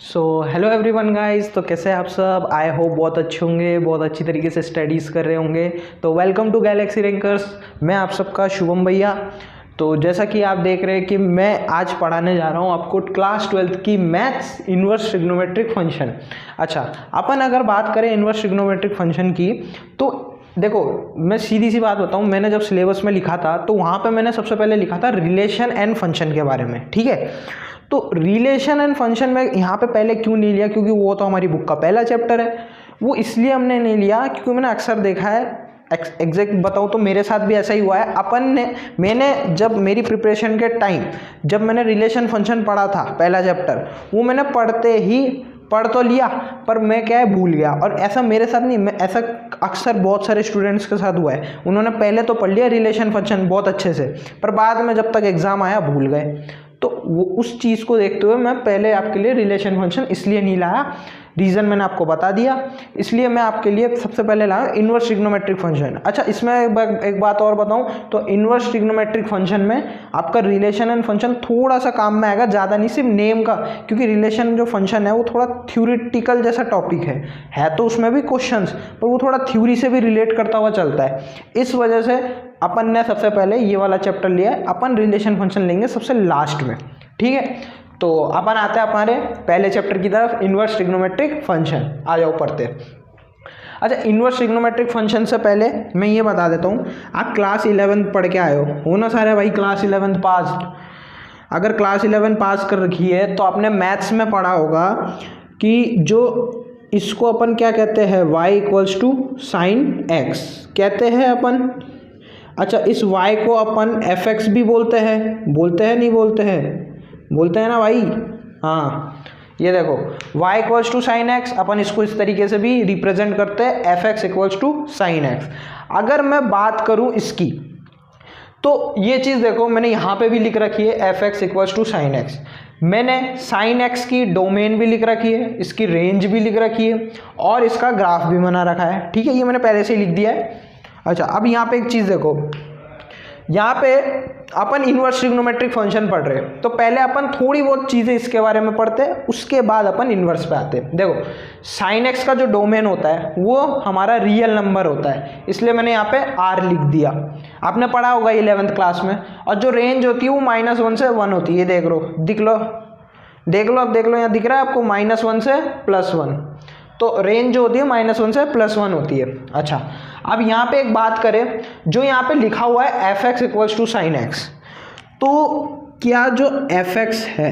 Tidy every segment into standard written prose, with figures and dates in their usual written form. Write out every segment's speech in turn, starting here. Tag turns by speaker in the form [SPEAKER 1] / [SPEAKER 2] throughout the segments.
[SPEAKER 1] So hello everyone guys, तो कैसे हैं आप सब। आई होप बहुत अच्छे होंगे, बहुत अच्छी तरीके से स्टडीज़ कर रहे होंगे। तो वेलकम टू गैलेक्सी रैंकर्स। मैं आप सबका शुभम भैया। तो जैसा कि आप देख रहे हैं कि मैं आज पढ़ाने जा रहा हूँ आपको क्लास 12th की मैथ्स इन्वर्स ट्रिग्नोमेट्रिक फंक्शन। अच्छा, अपन अगर बात करें इन्वर्स ट्रिग्नोमेट्रिक फंक्शन की, तो देखो मैं सीधी सी बात बताऊँ, मैंने जब सिलेबस में लिखा था तो वहाँ पे मैंने सबसे पहले लिखा था रिलेशन एंड फंक्शन के बारे में। ठीक है, तो रिलेशन एंड फंक्शन में यहाँ पे पहले क्यों नहीं लिया, क्योंकि वो तो हमारी बुक का पहला चैप्टर है। वो इसलिए हमने नहीं लिया क्योंकि मैंने अक्सर देखा है, एग्जैक्ट बताऊँ तो मेरे साथ भी ऐसा ही हुआ है। मैंने जब मेरी प्रिपरेशन के टाइम जब मैंने रिलेशन फंक्शन पढ़ा था पहला चैप्टर, वो मैंने पढ़ते ही पढ़ तो लिया पर मैं क्या है भूल गया। और ऐसा मेरे साथ नहीं, मैं ऐसा अक्सर बहुत सारे स्टूडेंट्स के साथ हुआ है। उन्होंने पहले तो पढ़ लिया रिलेशन फंक्शन बहुत अच्छे से, पर बाद में जब तक एग्जाम आया भूल गए। तो वो उस चीज़ को देखते हुए मैं पहले आपके लिए रिलेशन फंक्शन इसलिए नहीं लाया, रीज़न मैंने आपको बता दिया। इसलिए मैं आपके लिए सबसे पहले लाया इन्वर्स ट्रिग्नोमेट्रिक फंक्शन। अच्छा, इसमें एक बात और बताऊं तो इन्वर्स ट्रिग्नोमेट्रिक फंक्शन में आपका रिलेशन एंड फंक्शन थोड़ा सा काम में आएगा, ज़्यादा नहीं, सिर्फ नेम का। क्योंकि रिलेशन जो फंक्शन है वो थोड़ा थ्योरेटिकल जैसा टॉपिक है तो उसमें भी क्वेश्चंस, पर वो थोड़ा थ्योरी से भी रिलेट करता हुआ चलता है। इस वजह से अपन ने सबसे पहले ये वाला चैप्टर लिया है। अपन रिलेशन फंक्शन लेंगे सबसे लास्ट में। ठीक है, तो अपन आते हैं हमारे पहले चैप्टर की तरफ, इन्वर्स ट्रिग्नोमेट्रिक फंक्शन। आ जाओ पढ़ते। अच्छा, इन्वर्स ट्रिग्नोमेट्रिक फंक्शन से पहले मैं ये बता देता हूँ, आप क्लास 11 पढ़ के आए हो ना सारे भाई, क्लास 11 पास। अगर क्लास 11 पास कर रखी है तो आपने मैथ्स में पढ़ा होगा कि जो इसको अपन क्या कहते हैं, y equals to sine x कहते हैं अपन। अच्छा, इस y को अपन fx भी बोलते हैं नहीं बोलते हैं ना भाई। हाँ, ये देखो y equals to sine X, अपन इसको इस तरीके से भी रिप्रेजेंट करते हैं, fx equals to sine X. अगर मैं बात करूं इसकी, तो ये चीज़ देखो मैंने यहाँ पे भी लिख रखी है fx equals to sine x. मैंने साइन एक्स की डोमेन भी लिख रखी है, इसकी रेंज भी लिख रखी है और इसका ग्राफ भी बना रखा है। ठीक है, ये मैंने पहले से ही लिख दिया है। अच्छा, अब यहाँ पे एक चीज़ देखो, यहाँ पे अपन इन्वर्स ट्रिग्नोमेट्रिक फंक्शन पढ़ रहे हैं तो पहले अपन थोड़ी बहुत चीज़ें इसके बारे में पढ़ते हैं, उसके बाद अपन इन्वर्स पे आते हैं। देखो, साइन एक्स का जो डोमेन होता है वो हमारा रियल नंबर होता है, इसलिए मैंने यहाँ पे r लिख दिया। आपने पढ़ा होगा 11th क्लास में। और जो रेंज होती है वो -1 से 1 होती है। ये देख लो, अब देख लो यहाँ दिख रहा है आपको, -1 से +1। तो रेंज जो होती है -1 से +1 होती है। अच्छा, अब यहाँ पे एक बात करें, जो यहाँ पे लिखा हुआ है fx equals to sine x, तो क्या जो fx है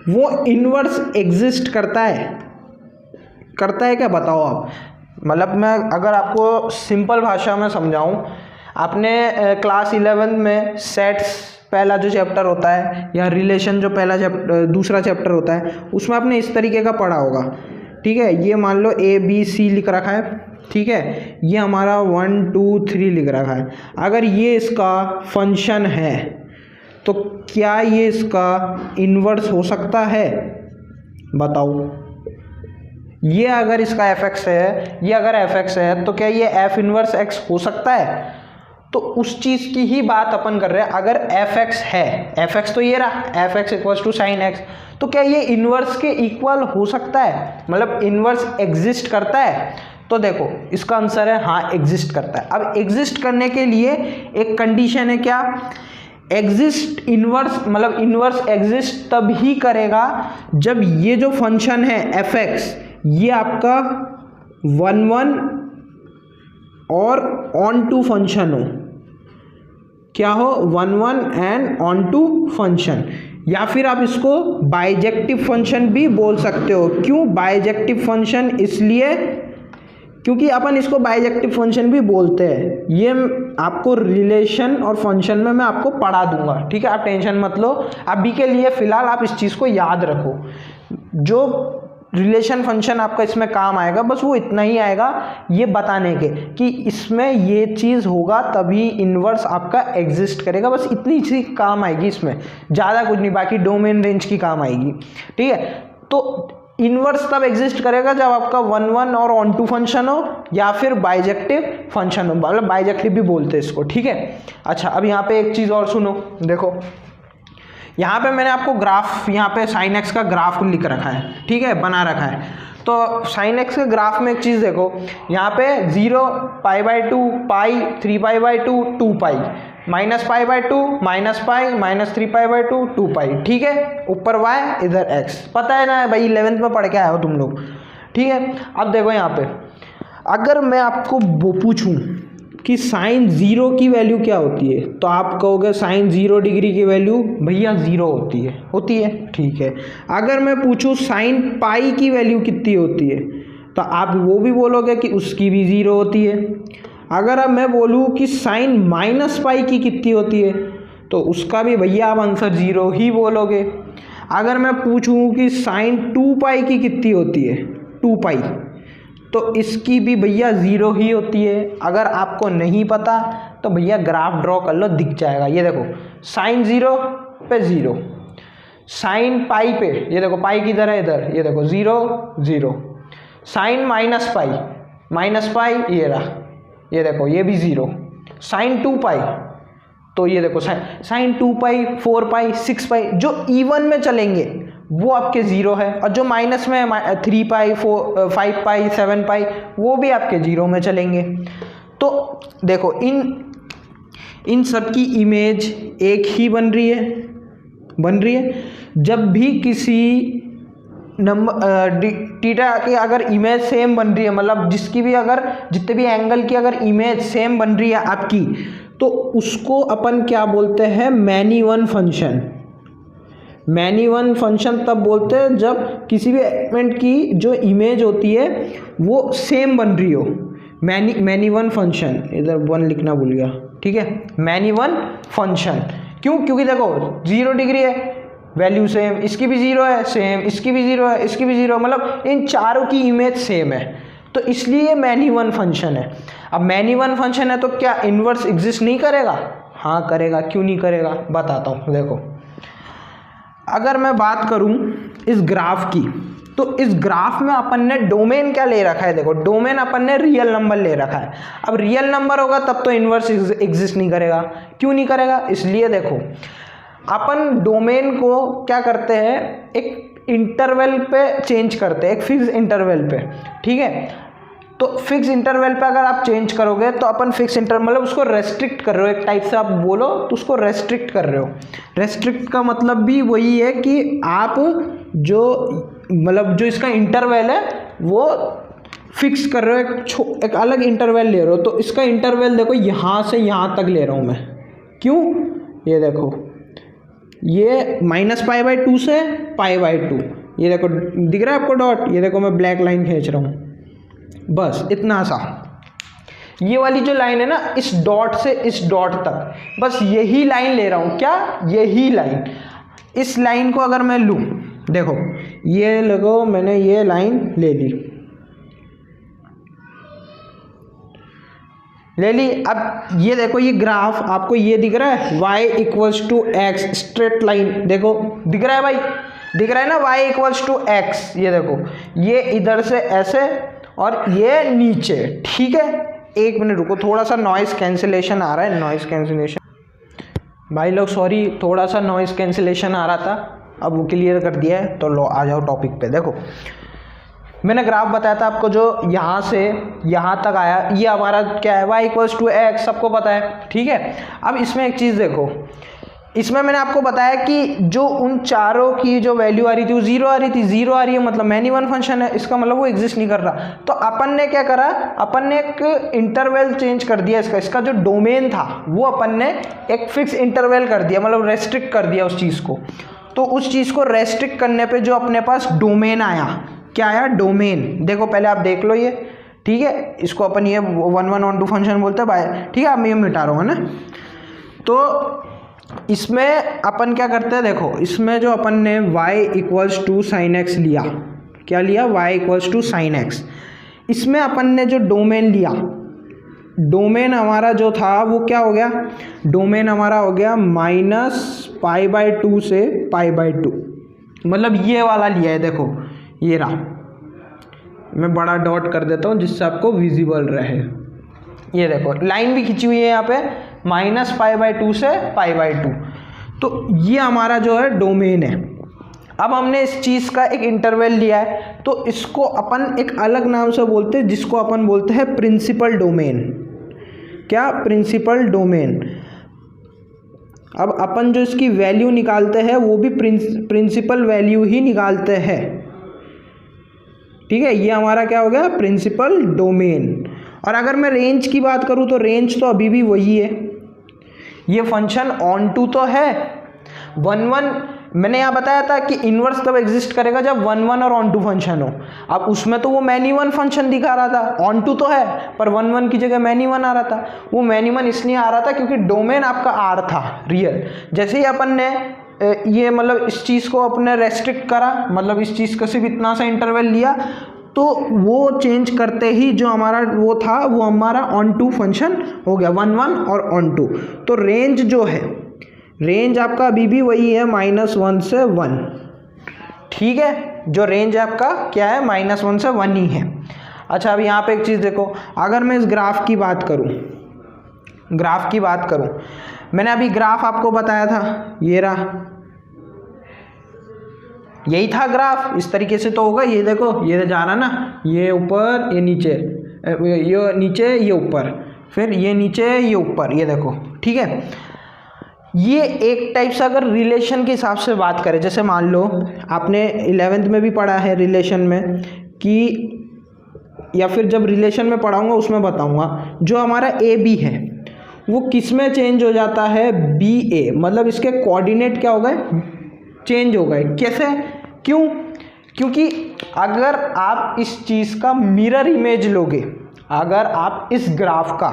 [SPEAKER 1] वो इन्वर्स एग्जिस्ट करता है क्या, बताओ आप। मतलब मैं अगर आपको सिंपल भाषा में समझाऊं, आपने क्लास 11 में सेट्स पहला जो चैप्टर होता है या रिलेशन जो दूसरा चैप्टर होता है, उसमें आपने इस तरीके का पढ़ा होगा। ठीक है, ये मान लो ABC लिख रखा है। ठीक है, ये हमारा 1 2 3 लिख रखा है। अगर ये इसका फंक्शन है तो क्या ये इसका इन्वर्स हो सकता है, बताओ। ये अगर इसका fx है, ये अगर fx है तो क्या ये f इन्वर्स x हो सकता है? तो उस चीज़ की ही बात अपन कर रहे हैं। अगर fx है, fx तो ये रहा fx equals to sine x, तो क्या ये इन्वर्स के इक्वल हो सकता है, मतलब इन्वर्स एग्जिस्ट करता है? तो देखो इसका आंसर है हाँ, एग्जिस्ट करता है। अब एग्जिस्ट करने के लिए एक कंडीशन है, क्या? एग्जिस्ट इन्वर्स, मतलब इन्वर्स एग्जिस्ट तब ही करेगा जब ये जो फंक्शन है fx, ये आपका 1 1 और ऑन टू फंक्शन हो। क्या हो? 1 1 एंड ऑन टू फंक्शन। या फिर आप इसको बाइजेक्टिव फंक्शन भी बोल सकते हो। क्यों बाइजेक्टिव फंक्शन? इसलिए क्योंकि अपन इसको बाइजेक्टिव फंक्शन भी बोलते हैं। ये आपको रिलेशन और फंक्शन में मैं आपको पढ़ा दूंगा। ठीक है, आप टेंशन मत लो। अभी के लिए फिलहाल आप इस चीज़ को याद रखो, जो रिलेशन फंक्शन आपका इसमें काम आएगा बस वो इतना ही आएगा, ये बताने के कि इसमें ये चीज़ होगा तभी इन्वर्स आपका एग्जिस्ट करेगा। बस इतनी सी काम आएगी इसमें, ज़्यादा कुछ नहीं। बाकी डोमेन रेंज की काम आएगी। ठीक है, तो इन्वर्स तब एग्जिस्ट करेगा जब आपका 1 1 और ऑन टू फंक्शन हो या फिर बाइजेक्टिव फंक्शन हो, मतलब बाइजेक्टिव भी बोलते हैं इसको। ठीक है, अच्छा अब यहाँ पे एक चीज़ और सुनो, देखो यहाँ पे मैंने आपको ग्राफ, यहाँ पे साइन एक्स का ग्राफ लिख रखा है, ठीक है, बना रखा है। तो साइन एक्स के ग्राफ में एक चीज़ देखो, यहाँ पे 0, π/2, पाई, 3π/2, 2π, -π/2, -π, -3π/2, 2π, ठीक है। ऊपर y, इधर x, पता है ना भाई, 11th में पढ़ के आए हो तुम लोग, ठीक है। अब देखो यहाँ पे अगर मैं आपको वो पूछूं कि साइन 0 की वैल्यू क्या होती है, तो आप कहोगे साइन 0 डिग्री की वैल्यू भैया 0 होती है, ठीक है। अगर मैं पूछूं साइन पाई की वैल्यू कितनी होती है, तो आप वो भी बोलोगे कि उसकी भी 0 होती है। अगर अब मैं बोलूं कि साइन -पाई की कितनी होती है, तो उसका भी भैया आप आंसर 0 ही बोलोगे। अगर मैं पूछूं कि साइन 2π की कितनी होती है, 2π, तो इसकी भी भैया 0 ही होती है। अगर आपको नहीं पता तो भैया ग्राफ ड्रॉ कर लो, दिख जाएगा। ये देखो साइन 0 पे 0, साइन पाई पे, ये देखो पाई किधर है, इधर, ये देखो 0 0, साइन -पाई ये रहा, ये देखो ये भी 0, साइन 2π, तो ये देखो साइन 2π, 4π, 6π, जो इवन में चलेंगे वो आपके 0 है, और जो माइनस में 3π, 5π, 7π, वो भी आपके 0 में चलेंगे। तो देखो इन सब की इमेज एक ही बन रही है। जब भी किसी नंबर थीटा की अगर इमेज सेम बन रही है, मतलब जिसकी भी अगर जितने भी एंगल की अगर इमेज सेम बन रही है आपकी, तो उसको अपन क्या बोलते हैं, मैनी वन फंक्शन तब बोलते हैं जब किसी भी एलिमेंट की जो इमेज होती है वो सेम बन रही हो। मैनी वन फंक्शन, इधर 1 लिखना भूल गया, ठीक है, मैनी वन फंक्शन। क्यों? क्योंकि देखो 0 डिग्री है, वैल्यू सेम, इसकी भी 0 है सेम, इसकी भी 0 है, इसकी भी 0, मतलब इन चारों की इमेज सेम है, तो इसलिए मैनी वन फंक्शन है। अब मैनी वन फंक्शन है तो क्या इन्वर्स एग्जिस्ट नहीं करेगा? हाँ करेगा। क्यों नहीं करेगा बताता हूँ। देखो अगर मैं बात करूं इस ग्राफ की, तो इस ग्राफ में अपन ने डोमेन क्या ले रखा है, देखो डोमेन अपन ने रियल नंबर ले रखा है। अब रियल नंबर होगा तब तो इन्वर्स एग्जिस्ट नहीं करेगा। क्यों नहीं करेगा? इसलिए देखो अपन डोमेन को क्या करते हैं, एक इंटरवल पे चेंज करते हैं, एक फिक्स इंटरवल पे, ठीक है। तो फिक्स इंटरवल पे अगर आप चेंज करोगे तो अपन फिक्स इंटरवल मतलब उसको रेस्ट्रिक्ट कर रहे हो, एक टाइप से आप बोलो तो उसको रेस्ट्रिक्ट कर रहे हो। रेस्ट्रिक्ट का मतलब भी वही है कि आप जो मतलब जो इसका इंटरवल है वो फिक्स कर रहे हो, एक अलग इंटरवल ले रहे हो। तो इसका इंटरवल देखो यहाँ से यहाँ तक ले रहा हूँ मैं। क्यों? ये देखो ये -π/2 से π/2, ये देखो दिख रहा है आपको डॉट, ये देखो मैं ब्लैक लाइन खींच रहा हूँ, बस इतना सा। ये वाली जो लाइन है ना, इस डॉट से इस डॉट तक, बस यही लाइन ले रहा हूँ। क्या? यही लाइन। इस लाइन को अगर मैं लूँ, देखो ये लगो मैंने ये लाइन ले ली। अब ये देखो ये ग्राफ आपको ये दिख रहा है, y = x स्ट्रेट लाइन, देखो दिख रहा है भाई, दिख रहा है ना, y = x। ये देखो ये इधर से ऐसे और ये नीचे, ठीक है। एक मिनट रुको, थोड़ा सा नॉइस कैंसिलेशन आ रहा है, नॉइस कैंसिलेशन भाई लोग, सॉरी थोड़ा सा नॉइस कैंसिलेशन आ रहा था, अब वो क्लियर कर दिया है। तो लो आ जाओ टॉपिक पे। देखो मैंने ग्राफ बताया था आपको, जो यहाँ से यहाँ तक आया, ये हमारा क्या है, y = x, सबको पता है, ठीक है। अब इसमें एक चीज़ देखो, इसमें मैंने आपको बताया कि जो उन चारों की जो वैल्यू आ रही थी वो 0 आ रही थी। 0 आ रही है मतलब मैनी वन फंक्शन है, इसका मतलब वो एग्जिस्ट नहीं कर रहा। तो अपन ने क्या करा, अपन ने एक इंटरवल चेंज कर दिया इसका जो डोमेन था वो अपन ने एक फिक्स इंटरवल कर दिया, मतलब रेस्ट्रिक्ट कर दिया उस चीज़ को। तो उस चीज़ को रेस्ट्रिक्ट करने पर जो अपने पास डोमेन आया, क्या आया? डोमेन। देखो पहले आप देख लो ये, ठीक है, इसको अपन ये 1 1 1 2 फंक्शन बोलते हैं, ठीक है। अब मैं मिटा रहा हूँ, है ना। तो इसमें अपन क्या करते हैं, देखो इसमें जो अपन ने y = sin x लिया, क्या लिया? y = sin x। इसमें अपन ने जो डोमेन लिया, डोमेन हमारा जो था वो क्या हो गया, डोमेन हमारा हो गया -π/2 से π/2, मतलब ये वाला लिया है। देखो ये रहा, मैं बड़ा डॉट कर देता हूँ जिससे आपको विजिबल रहे। ये देखो लाइन भी खींची हुई है यहाँ पे, -π/2 से π/2। तो ये हमारा जो है डोमेन है। अब हमने इस चीज़ का एक इंटरवल लिया है, तो इसको अपन एक अलग नाम से बोलते हैं, जिसको अपन बोलते हैं प्रिंसिपल डोमेन। क्या? Principal domain. अब अपन जो इसकी वैल्यू निकालते हैं वो भी प्रिंसिपल वैल्यू ही निकालते हैं। ठीक है, ये हमारा क्या हो गया? Principal domain. और अगर मैं रेंज की बात करूँ तो रेंज तो अभी भी वही है। ये फंक्शन ऑन टू तो है, 1 1 मैंने यहाँ बताया था कि इनवर्स तब एग्जिस्ट करेगा जब 1 1 और ऑन टू फंक्शन हो। अब उसमें तो वो मैनी वन फंक्शन दिखा रहा था, ऑन टू तो है पर 1 1 की जगह मैनी वन आ रहा था। वो मैनी वन इसलिए आ रहा था क्योंकि डोमेन आपका आर था, रियल। जैसे ही अपन ने ये मतलब इस चीज़ को अपने रेस्ट्रिक्ट करा, मतलब इस चीज़ का सिर्फ इतना सा इंटरवल लिया, तो वो चेंज करते ही जो हमारा वो था वो हमारा ऑन टू फंक्शन हो गया, 1 1 और ऑन टू। तो रेंज जो है, रेंज आपका अभी भी वही है -1 से 1। ठीक है, जो रेंज आपका क्या है -1 से 1 ही है। अच्छा, अब यहाँ पे एक चीज़ देखो, अगर मैं इस ग्राफ की बात करूँ, मैंने अभी ग्राफ आपको बताया था, ये रहा, यही था ग्राफ। इस तरीके से तो होगा, ये देखो, ये जा रहा ना, ये ऊपर ये नीचे, ये नीचे ये ऊपर, फिर ये नीचे ये ऊपर, ये देखो। ठीक है, ये एक टाइप से अगर रिलेशन के हिसाब से बात करें, जैसे मान लो आपने 11th में भी पढ़ा है रिलेशन में कि, या फिर जब रिलेशन में पढ़ाऊंगा उसमें बताऊंगा, जो हमारा ए बी है वो किस में चेंज हो जाता है? बी ए, मतलब इसके कोऑर्डिनेट क्या हो गए? चेंज हो गए। कैसे? क्यों? क्योंकि अगर आप इस चीज़ का मिरर इमेज लोगे, अगर आप इस ग्राफ का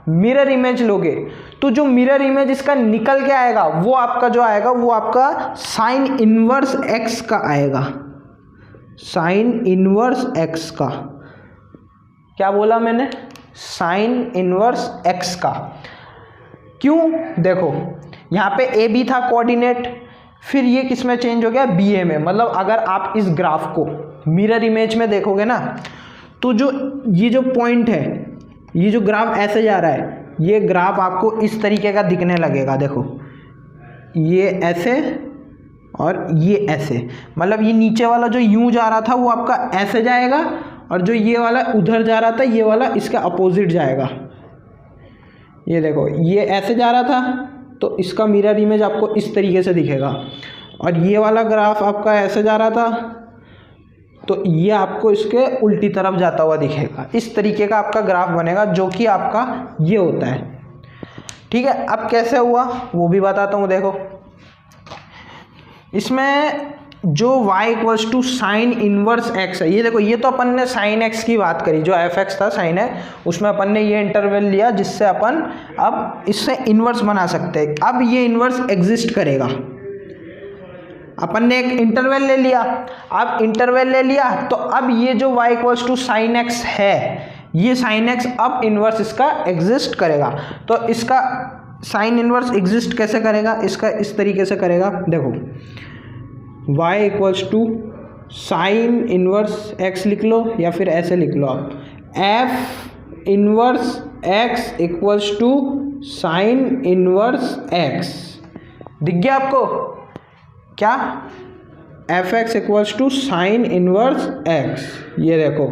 [SPEAKER 1] मिरर इमेज लोगे, तो जो मिरर इमेज इसका निकल के आएगा वो आपका जो आएगा वो आपका साइन इनवर्स एक्स का आएगा। साइन इनवर्स एक्स का, क्या बोला मैंने? साइन इनवर्स एक्स का। क्यों? देखो, यहाँ पे ए बी था कोऑर्डिनेट, फिर ये किस में चेंज हो गया? बी ए में। मतलब अगर आप इस ग्राफ को मिरर इमेज में देखोगे ना, तो जो ये जो पॉइंट है, ये जो ग्राफ ऐसे जा रहा है, ये ग्राफ आपको इस तरीके का दिखने लगेगा। देखो, ये ऐसे और ये ऐसे, मतलब ये नीचे वाला जो यूं जा रहा था वो आपका ऐसे जाएगा, और जो ये वाला उधर जा रहा था ये वाला इसका अपोजिट जाएगा। ये देखो, ये ऐसे जा रहा था तो इसका मिरर इमेज आपको इस तरीके से दिखेगा, और ये वाला ग्राफ आपका ऐसे जा रहा था तो ये आपको इसके उल्टी तरफ जाता हुआ दिखेगा। इस तरीके का आपका ग्राफ बनेगा, जो कि आपका ये होता है। ठीक है, अब कैसे हुआ वो भी बताता हूँ। देखो, इसमें जो y equals to sine inverse x है, ये देखो, ये तो अपन ने साइन एक्स की बात करी, जो एफ एक्स था साइन है, उसमें अपन ने ये इंटरवल लिया जिससे अपन अब इससे इनवर्स बना सकते हैं। अब ये इनवर्स एग्जिस्ट करेगा, अपन ने एक इंटरवल ले लिया। अब इंटरवल ले लिया तो अब ये जो y equals to sine x है, ये साइन एक्स अब इनवर्स इसका एग्जिस्ट करेगा। तो इसका साइन इनवर्स एग्जिस्ट कैसे करेगा? इसका इस तरीके से करेगा। देखो, y equals to sine inverse x लिख लो, या फिर ऐसे लिख लो आप, f inverse x equals to sine inverse x। दिख गया आपको? क्या? F x equals to sine inverse x, ये देखो,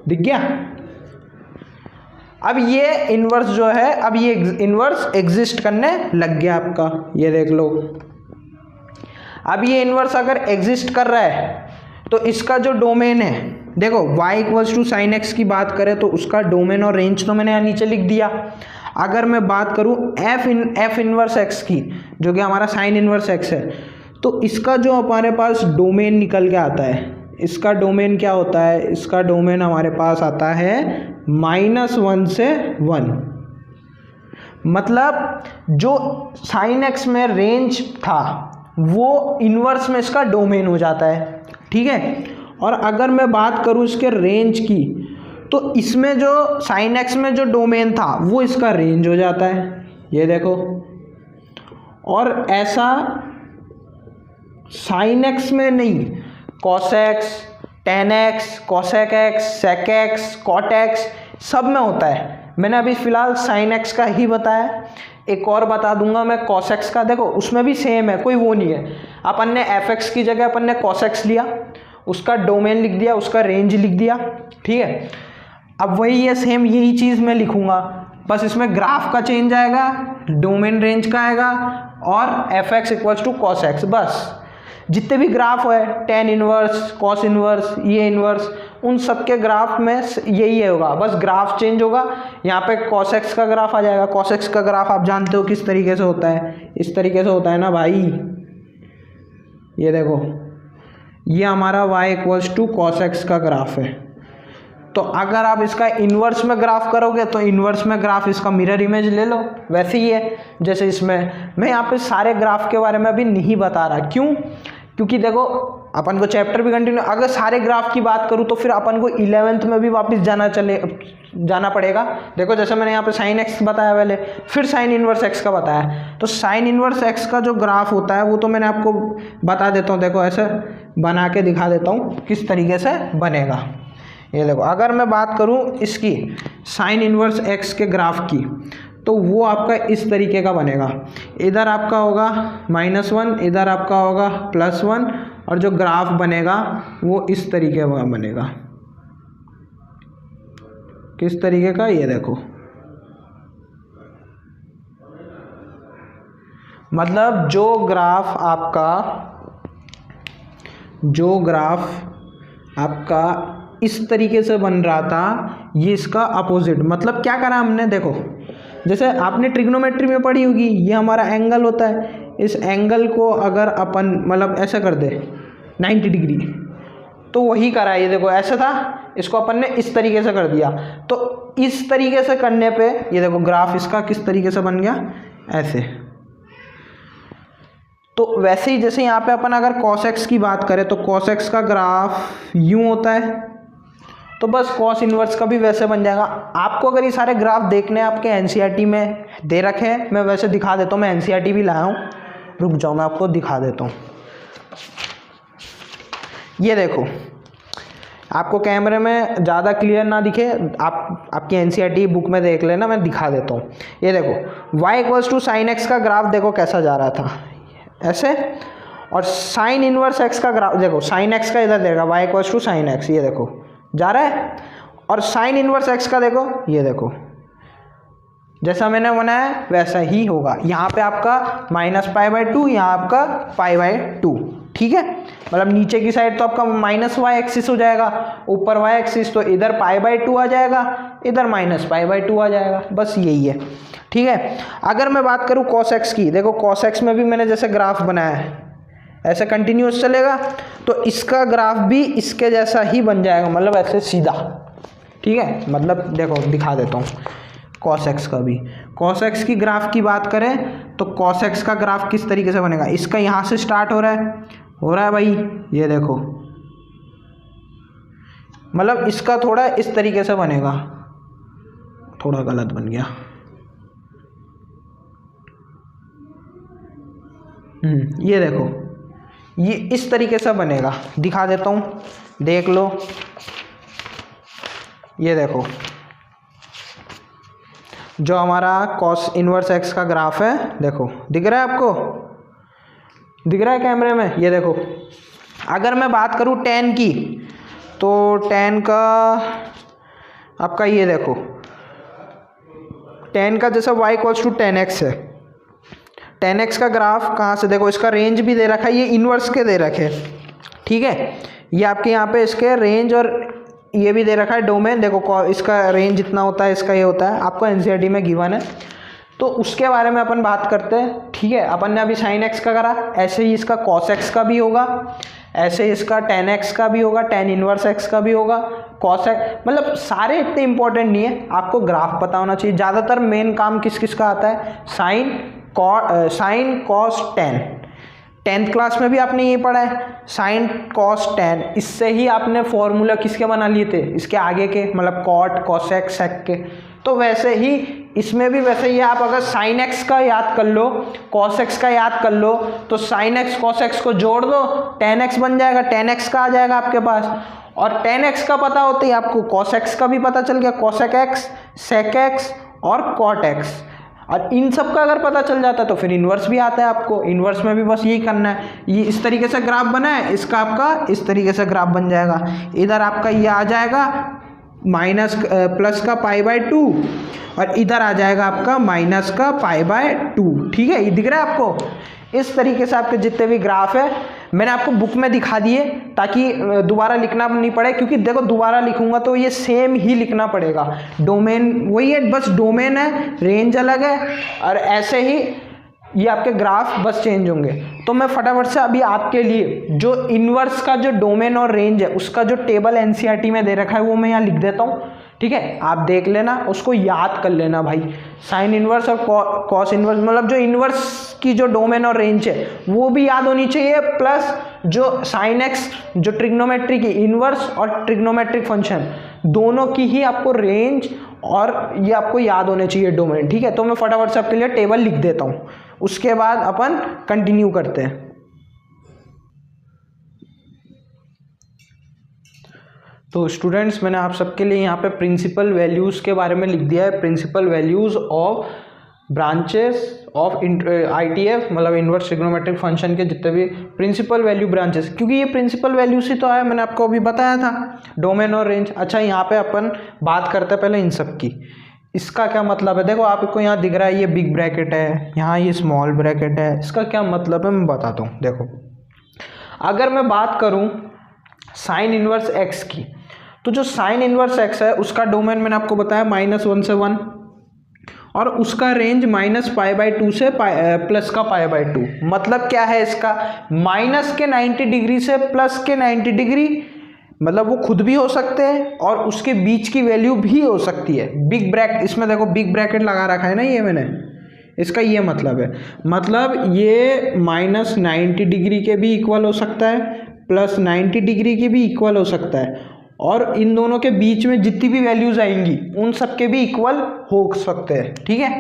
[SPEAKER 1] दिख गया। अब ये इनवर्स जो है, अब ये इनवर्स एग्जिस्ट करने लग गया आपका, ये देख लो। अब ये इनवर्स अगर एग्जिस्ट कर रहा है तो इसका जो डोमेन है, देखो y equals to sine x की बात करें तो उसका डोमेन और रेंज तो मैंने यहाँ नीचे लिख दिया। अगर मैं बात करूँ एफ इनवर्स एक्स की, जो कि हमारा साइन इनवर्स एक्स है, तो इसका जो हमारे पास डोमेन निकल के आता है, इसका डोमेन क्या होता है? इसका डोमेन हमारे पास आता है -1 से 1। मतलब जो साइन एक्स में रेंज था वो इनवर्स में इसका डोमेन हो जाता है। ठीक है, और अगर मैं बात करूँ इसके रेंज की, तो इसमें जो साइन एक्स में जो डोमेन था वो इसका रेंज हो जाता है, ये देखो। और ऐसा साइन एक्स में नहीं, cos x, tan x, cosec x, sec x, cot x, सब में होता है। मैंने अभी फ़िलहाल साइन एक्स का ही बताया, एक और बता दूंगा मैं कॉस एक्स का। देखो उसमें भी सेम है, कोई वो नहीं है। अपन ने एफ एक्स की जगह अपन ने कॉस एक्स लिया, उसका डोमेन लिख दिया, उसका रेंज लिख दिया, ठीक है। अब वही है, सेम यही चीज़ मैं लिखूंगा, बस इसमें ग्राफ का चेंज आएगा, डोमेन रेंज का आएगा और f x equals to cos x. बस जितने भी ग्राफ है, टेन इनवर्स, कॉस इनवर्स, ये इनवर्स, उन सब के ग्राफ में यही होगा, बस ग्राफ चेंज होगा। यहाँ पे कॉस एक्स का ग्राफ आ जाएगा। कॉस एक्स का ग्राफ आप जानते हो किस तरीके से होता है, इस तरीके से होता है ना भाई। ये देखो, ये हमारा y equals to cos x का ग्राफ है। तो अगर आप इसका इन्वर्स में ग्राफ करोगे तो इन्वर्स में ग्राफ इसका मिरर इमेज ले लो, वैसे ही है जैसे इसमें। मैं यहाँ पे सारे ग्राफ के बारे में अभी नहीं बता रहा, क्यों? क्योंकि देखो अपन को चैप्टर भी कंटिन्यू, अगर सारे ग्राफ की बात करूँ तो फिर अपन को 11th में भी वापस जाना पड़ेगा। देखो जैसे मैंने यहाँ पे साइन एक्स बताया पहले, फिर साइन इनवर्स एक्स का बताया, तो साइन इनवर्स एक्स का जो ग्राफ होता है वो तो मैंने आपको बता देता हूँ। देखो ऐसे बना के दिखा देता हूँ किस तरीके से बनेगा। ये देखो, अगर मैं बात करूँ इसकी साइन इनवर्स एक्स के ग्राफ की, तो वो आपका इस तरीके का बनेगा। इधर आपका होगा -1, इधर आपका होगा +1, और जो ग्राफ बनेगा वो इस तरीके का बनेगा। किस तरीके का? ये देखो, मतलब जो ग्राफ आपका इस तरीके से बन रहा था, ये इसका अपोजिट। मतलब क्या करा हमने, देखो जैसे आपने ट्रिग्नोमेट्री में पढ़ी होगी, ये हमारा एंगल होता है, इस एंगल को अगर अपन मतलब ऐसा कर दे 90 डिग्री, तो वही करा। ये देखो ऐसा था, इसको अपन ने इस तरीके से कर दिया। तो इस तरीके से करने पे ये देखो ग्राफ इसका किस तरीके से बन गया, ऐसे। तो वैसे ही जैसे यहाँ पे अपन अगर cos x की बात करें तो cos x का ग्राफ यूँ होता है, तो बस cos इनवर्स का भी वैसे बन जाएगा। आपको अगर ये सारे ग्राफ देखने हैं, आपके एनसीईआरटी में दे रखे हैं, मैं वैसे दिखा देता हूँ। मैं एनसीईआरटी भी लाया हूँ, रुक जाओ मैं आपको दिखा देता हूँ। ये देखो, आपको कैमरे में ज़्यादा क्लियर ना दिखे, आप आपकी एनसीईआरटी बुक में देख लेना, मैं दिखा देता हूँ। ये देखो y equals to sine x का ग्राफ देखो कैसा जा रहा था, ऐसे। और साइन इनवर्स एक्स का ग्राफ देखो, साइन एक्स का इधर देगा y equals to sine x, ये देखो जा रहा है। और साइन इनवर्स एक्स का देखो, ये देखो जैसा मैंने बनाया वैसा ही होगा। यहाँ पे आपका -π/2, यहाँ आपका π/2, ठीक है। मतलब नीचे की साइड तो आपका -y एक्सिस हो जाएगा, ऊपर y एक्सिस, तो इधर π/2 आ जाएगा, इधर -π/2 आ जाएगा, बस यही है, ठीक है। अगर मैं बात करूँ cos x की, देखो cos x में भी मैंने जैसे ग्राफ बनाया है, ऐसे कंटिन्यूस चलेगा, तो इसका ग्राफ भी इसके जैसा ही बन जाएगा, मतलब ऐसे सीधा, ठीक है। मतलब देखो दिखा देता हूँ cos x का भी। cos x की ग्राफ की बात करें तो cos x का ग्राफ किस तरीके से बनेगा, इसका यहाँ से स्टार्ट हो रहा है भाई, ये देखो। मतलब इसका थोड़ा इस तरीके से बनेगा, थोड़ा गलत बन गया, ये देखो, ये इस तरीके से बनेगा, दिखा देता हूँ, देख लो। ये देखो जो हमारा cos इनवर्स x का ग्राफ है, देखो दिख रहा है आपको, दिख रहा है कैमरे में। ये देखो, अगर मैं बात करूँ tan की, तो tan का आपका ये देखो, tan का जैसा y equals to tan x है, tan x का ग्राफ कहाँ से, देखो इसका रेंज भी दे रखा है, ये इन्वर्स के दे रखे, ठीक है। ये आपके यहाँ पे इसके रेंज और ये भी दे रखा है डोमेन, देखो इसका रेंज जितना होता है, इसका ये होता है, आपको एनसीईआरटी में गिवन है, तो उसके बारे में अपन बात करते हैं, ठीक है। अपन ने अभी साइन एक्स का करा, ऐसे ही इसका cos x का भी होगा, ऐसे ही इसका tan x का भी होगा, tan इनवर्स x का भी होगा, cos x, मतलब सारे इतने इंपॉर्टेंट नहीं है, आपको ग्राफ पता होना चाहिए। ज़्यादातर मेन काम किस किस का आता है, sine cos tan, 10th class में भी आपने ये पढ़ा है, साइन कॉस tan। इससे ही आपने फॉर्मूला किसके बना लिए थे, इसके आगे के, मतलब कॉट, कॉसेक, सेक के। तो वैसे ही इसमें भी वैसे ही आप अगर साइन एक्स का याद कर लो, कॉस एक्स का याद कर लो, तो साइन एक्स कॉस एक्स को जोड़ दो, टेन एक्स बन जाएगा, टेन एक्स का आ जाएगा आपके पास। और टेन एक्स का पता होते ही आपको कॉस एक्स का भी पता चल गया, कॉसेक एक्स, सेक एक्स और कॉट एक्स। और इन सब का अगर पता चल जाता है तो फिर इन्वर्स भी आता है आपको। इन्वर्स में भी बस यही करना है, ये इस तरीके से ग्राफ बना है, इसका आपका इस तरीके से ग्राफ बन जाएगा। इधर आपका ये आ जाएगा माइनस प्लस का पाई बाय 2 और इधर आ जाएगा आपका माइनस का पाई बाय 2। ठीक है, ये दिख रहा है आपको। इस तरीके से आपके जितने भी ग्राफ है मैंने आपको बुक में दिखा दिए ताकि दोबारा लिखना नहीं पड़े, क्योंकि देखो दोबारा लिखूंगा तो ये सेम ही लिखना पड़ेगा। डोमेन वही है, बस डोमेन है, रेंज अलग है, और ऐसे ही ये आपके ग्राफ बस चेंज होंगे। तो मैं फटाफट से अभी आपके लिए जो इन्वर्स का जो डोमेन और रेंज है उसका जो टेबल एनसीईआरटी में दे रखा है वो मैं यहाँ लिख देता हूँ। ठीक है, आप देख लेना, उसको याद कर लेना भाई। साइन इन्वर्स और कॉस इन्वर्स, मतलब जो इन्वर्स की जो डोमेन और रेंज है वो भी याद होनी चाहिए, प्लस जो साइन एक्स जो ट्रिग्नोमेट्री की इन्वर्स और ट्रिग्नोमेट्रिक फंक्शन दोनों की ही आपको रेंज और ये आपको याद होने चाहिए डोमेन। ठीक है, तो मैं फटाफट से आपके लिए टेबल लिख देता हूँ, उसके बाद अपन कंटिन्यू करते हैं। तो स्टूडेंट्स मैंने आप सबके लिए यहाँ पे प्रिंसिपल वैल्यूज़ के बारे में लिख दिया है। Principal values of branches of ITF, मतलब इन्वर्स ट्रिग्नोमेट्रिक फंक्शन के जितने भी प्रिंसिपल वैल्यू ब्रांचेस, क्योंकि ये प्रिंसिपल वैल्यूज ही तो आया, मैंने आपको अभी बताया था, डोमेन और रेंज। अच्छा, यहाँ पे अपन बात करते हैं पहले इन सब की। इसका क्या मतलब है, देखो आपको यहाँ दिख रहा है ये बिग ब्रैकेट है, यहाँ ये स्मॉल ब्रैकेट है, इसका क्या मतलब है मैं बताता हूँ। देखो अगर मैं बात करूँ साइन इन्वर्स एक्स की, तो जो साइन इन्वर्स एक्स है उसका डोमेन मैंने आपको बताया -1 से 1, और उसका रेंज -π/2 से प्लस का π/2। मतलब क्या है इसका, माइनस के 90 डिग्री से प्लस के 90 डिग्री, मतलब वो खुद भी हो सकते हैं और उसके बीच की वैल्यू भी हो सकती है। बिग ब्रैकेट, इसमें देखो बिग ब्रैकेट लगा रखा है ना ये मैंने, इसका ये मतलब है, मतलब ये -90 डिग्री के भी इक्वल हो सकता है, प्लस 90 डिग्री के भी इक्वल हो सकता है, और इन दोनों के बीच में जितनी भी वैल्यूज आएंगी उन सब के भी इक्वल हो सकते हैं। ठीक है,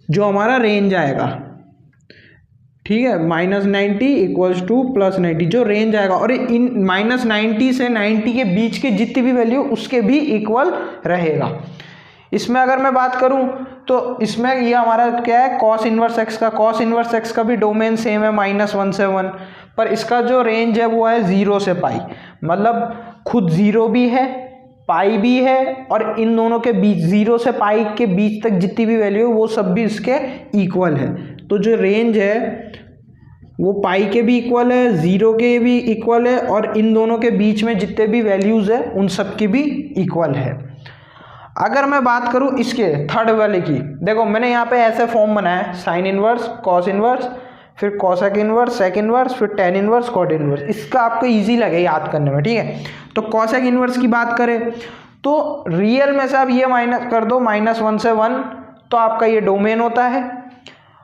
[SPEAKER 1] जो हमारा रेंज आएगा, ठीक है, -90 इक्वल्स टू +90 जो रेंज आएगा, और इन -90 से 90 के बीच के जितनी भी वैल्यू उसके भी इक्वल रहेगा। इसमें अगर मैं बात करूं तो इसमें ये हमारा क्या है, कॉस इन्वर्स एक्स का, कॉस इन्वर्स एक्स का भी डोमेन सेम है -1 से 1, पर इसका जो रेंज है वो है 0 से पाई, मतलब खुद 0 भी है, पाई भी है, और इन दोनों के बीच 0 से पाई के बीच तक जितनी भी वैल्यू है वो सब भी इसके इक्वल है। तो जो रेंज है वो पाई के भी इक्वल है, 0 के भी इक्वल है, और इन दोनों के बीच में जितने भी वैल्यूज़ है उन सब की भी इक्वल है। अगर मैं बात करूं इसके थर्ड वाले की, देखो मैंने यहाँ पे ऐसे फॉर्म बनाया है, साइन इन्वर्स, कॉस इन्वर्स, फिर कॉसेक इन्वर्स, सेक इन्वर्स, फिर टेन इन्वर्स, कॉट इन्वर्स। इसका आपको इजी लगे याद करने में। ठीक है, तो कॉसेक इन्वर्स की बात करें तो रियल में से आप ये माइनस कर दो -1 से 1, तो आपका ये डोमेन होता है।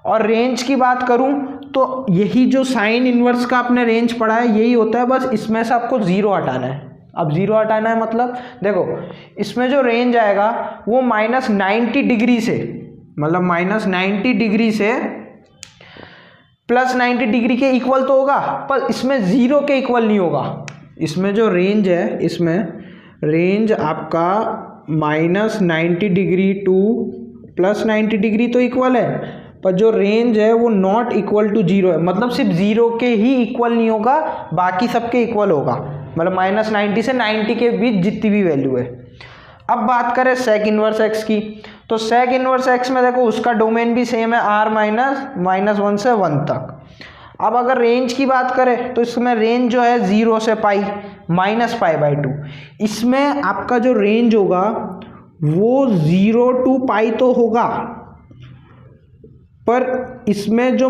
[SPEAKER 1] और रेंज की बात करूं तो यही जो साइन इन्वर्स का आपने रेंज पढ़ा है यही होता है, बस इसमें से आपको 0 हटाना है। अब 0 हटाना है मतलब देखो इसमें जो रेंज आएगा वो -90 डिग्री से, मतलब -90 डिग्री से +90 डिग्री के इक्वल तो होगा, पर इसमें 0 के इक्वल नहीं होगा। इसमें जो रेंज है, इसमें रेंज आपका -90 डिग्री टू +90 डिग्री तो इक्वल है, पर जो रेंज है वो नॉट इक्वल टू 0 है, मतलब सिर्फ 0 के ही इक्वल नहीं होगा, बाकी सबके इक्वल होगा, मतलब -90 से 90 के बीच जितनी भी वैल्यू है। अब बात करें सेक इन्वर्स एक्स की, तो सेक इन्वर्स एक्स में देखो उसका डोमेन भी सेम है, R -1 से 1 तक। अब अगर रेंज की बात करें तो इसमें रेंज जो है 0 से पाई -π/2। इसमें आपका जो रेंज होगा वो 0 to पाई तो होगा, पर इसमें जो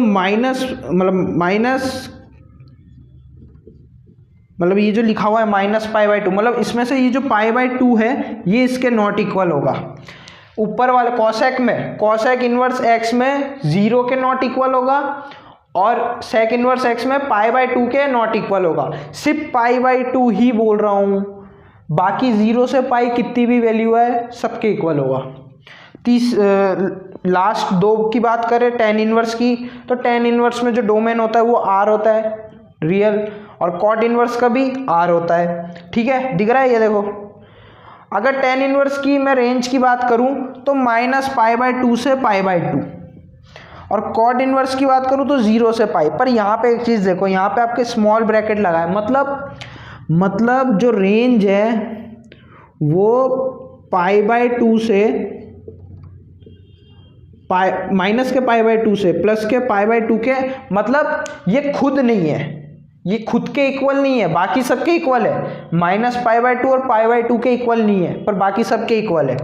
[SPEAKER 1] मतलब ये जो लिखा हुआ है -π/2, मतलब इसमें से ये जो π/2 है ये इसके नॉट इक्वल होगा। ऊपर वाले कॉसेक में, कॉसेक इन्वर्स एक्स में 0 के नॉट इक्वल होगा, और सेक इन्वर्स एक्स में π/2 के नॉट इक्वल होगा। सिर्फ π/2 ही बोल रहा हूँ, बाकी 0 से पाई कितनी भी वैल्यू है सबके इक्वल होगा। लास्ट दो की बात करें tan इनवर्स की, तो tan इनवर्स में जो डोमेन होता है वो R होता है रियल, और cot इनवर्स का भी R होता है। ठीक है, दिख रहा है ये देखो। अगर tan इनवर्स की मैं रेंज की बात करूं तो -π/2 से π/2, और cot इनवर्स की बात करूं तो 0 से पाई। पर यहाँ पे एक चीज़ देखो, यहाँ पे आपके स्मॉल ब्रैकेट लगा है, मतलब जो रेंज है वो π/2 से माइनस के π/2 से प्लस के π/2 के, मतलब ये खुद नहीं है, ये खुद के इक्वल नहीं है, बाकी सबके इक्वल है। -π/2 और π/2 के इक्वल नहीं है, पर बाकी सबके इक्वल है।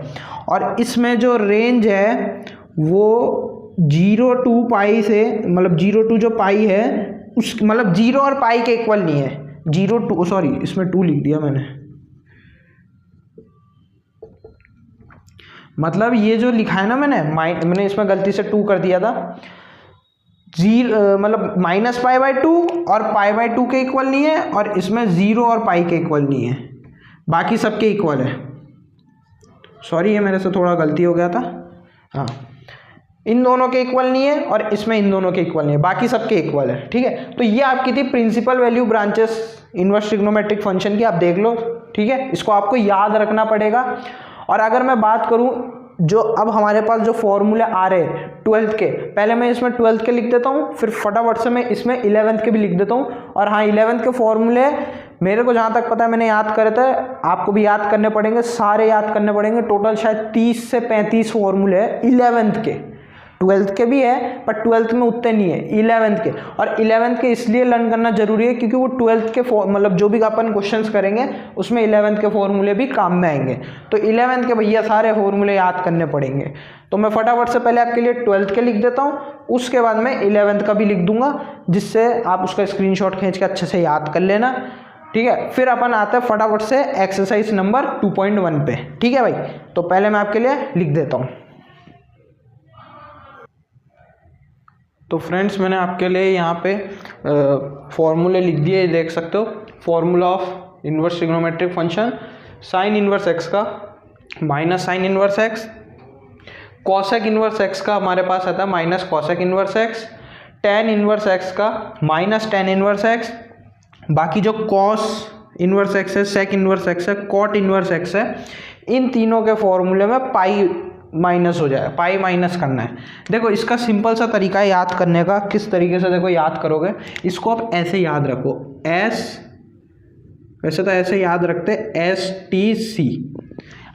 [SPEAKER 1] और इसमें जो रेंज है वो 0 to पाई से, मतलब 0 to जो पाई है उस, मतलब 0 और पाई के इक्वल नहीं है। 0 to, सॉरी इसमें 2 लिख दिया मैंने, मतलब ये जो लिखा है ना मैंने इसमें गलती से 2 कर दिया था। मतलब -π/2 और π/2 के इक्वल नहीं है, और इसमें 0 और पाई के इक्वल नहीं है, बाकी सबके इक्वल है। सॉरी ये मेरे से थोड़ा गलती हो गया था। हाँ, इन दोनों के इक्वल नहीं है और इसमें इन दोनों के इक्वल नहीं है, बाकी सबके इक्वल है। ठीक है, तो ये आपकी थी principal value branches inverse trigonometric function की, आप देख लो। ठीक है, इसको आपको याद रखना पड़ेगा। और अगर मैं बात करूं जो अब हमारे पास जो फॉर्मूले आ रहे हैं 12th के, पहले मैं इसमें 12th के लिख देता हूं, फिर फटाफट से मैं इसमें 11th के भी लिख देता हूं। और हाँ, 11th के फॉर्मूले मेरे को जहाँ तक पता है मैंने याद करे थे, आपको भी याद करने पड़ेंगे, सारे याद करने पड़ेंगे। टोटल शायद 30 से 35 फॉर्मूले हैं 11th के। 12th के भी है पर 12th में उतने नहीं है, 11th के। और 11th के इसलिए लर्न करना जरूरी है क्योंकि वो 12th के मतलब जो भी अपन क्वेश्चंस करेंगे उसमें 11th के फॉर्मूले भी काम में आएंगे। तो 11th के भैया सारे फॉर्मूले याद करने पड़ेंगे। तो मैं फटाफट से पहले आपके लिए 12th के लिख देता हूँ, उसके बाद मैं 11th का भी लिख दूंगा, जिससे आप उसका स्क्रीनशॉट खींच के अच्छे से याद कर लेना। ठीक है, फिर अपन आते हैं फटाफट से एक्सरसाइज नंबर 2.1 पे। ठीक है भाई, तो पहले मैं आपके लिए लिख देता हूँ। तो फ्रेंड्स मैंने आपके लिए यहाँ पे फॉर्मूले लिख दिए, देख सकते हो। Formula of inverse trigonometric function, sine inverse x का minus sine inverse X, cosec inverse x का हमारे पास आता है minus cosec inverse X, tan inverse x का माइनस टेन इनवर्स एक्स, बाकी जो कॉस इनवर्स एक्स है, सेक इनवर्स एक्स है, कॉट इनवर्स एक्स है, इन तीनों के फॉर्मूले में पाई माइनस हो जाए, पाई माइनस करना है। देखो इसका सिंपल सा तरीका है याद करने का, किस तरीके से देखो याद करोगे, इसको आप ऐसे याद रखो, एस, वैसे तो ऐसे याद रखते एस टी सी।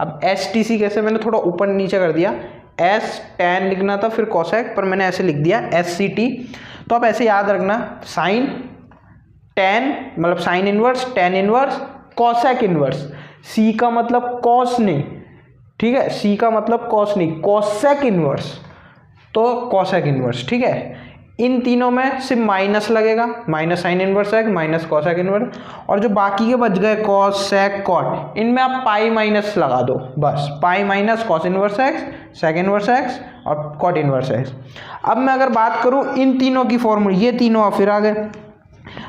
[SPEAKER 1] अब एस टी सी कैसे, मैंने थोड़ा ऊपर नीचे कर दिया, एस टेन लिखना था फिर कॉसेक, पर मैंने ऐसे लिख दिया एस सी टी। तो आप ऐसे याद रखना, साइन टेन मतलब sine inverse, tan inverse, cosec inverse. C का मतलब कॉस नहीं, ठीक है, सी का मतलब कॉस नहीं, कॉसेक इनवर्स, तो कॉसेक इनवर्स। ठीक है, इन तीनों में सिर्फ माइनस लगेगा, minus sine inverse X minus cosec inverse, और जो बाकी के बच गए कॉस सेक कॉट, इनमें आप पाई माइनस लगा दो, बस pi minus cos inverse x, sec inverse x और कॉट इनवर्स एक्स। अब मैं अगर बात करूं इन तीनों की फॉर्मूला, ये तीनों फिर आ गए।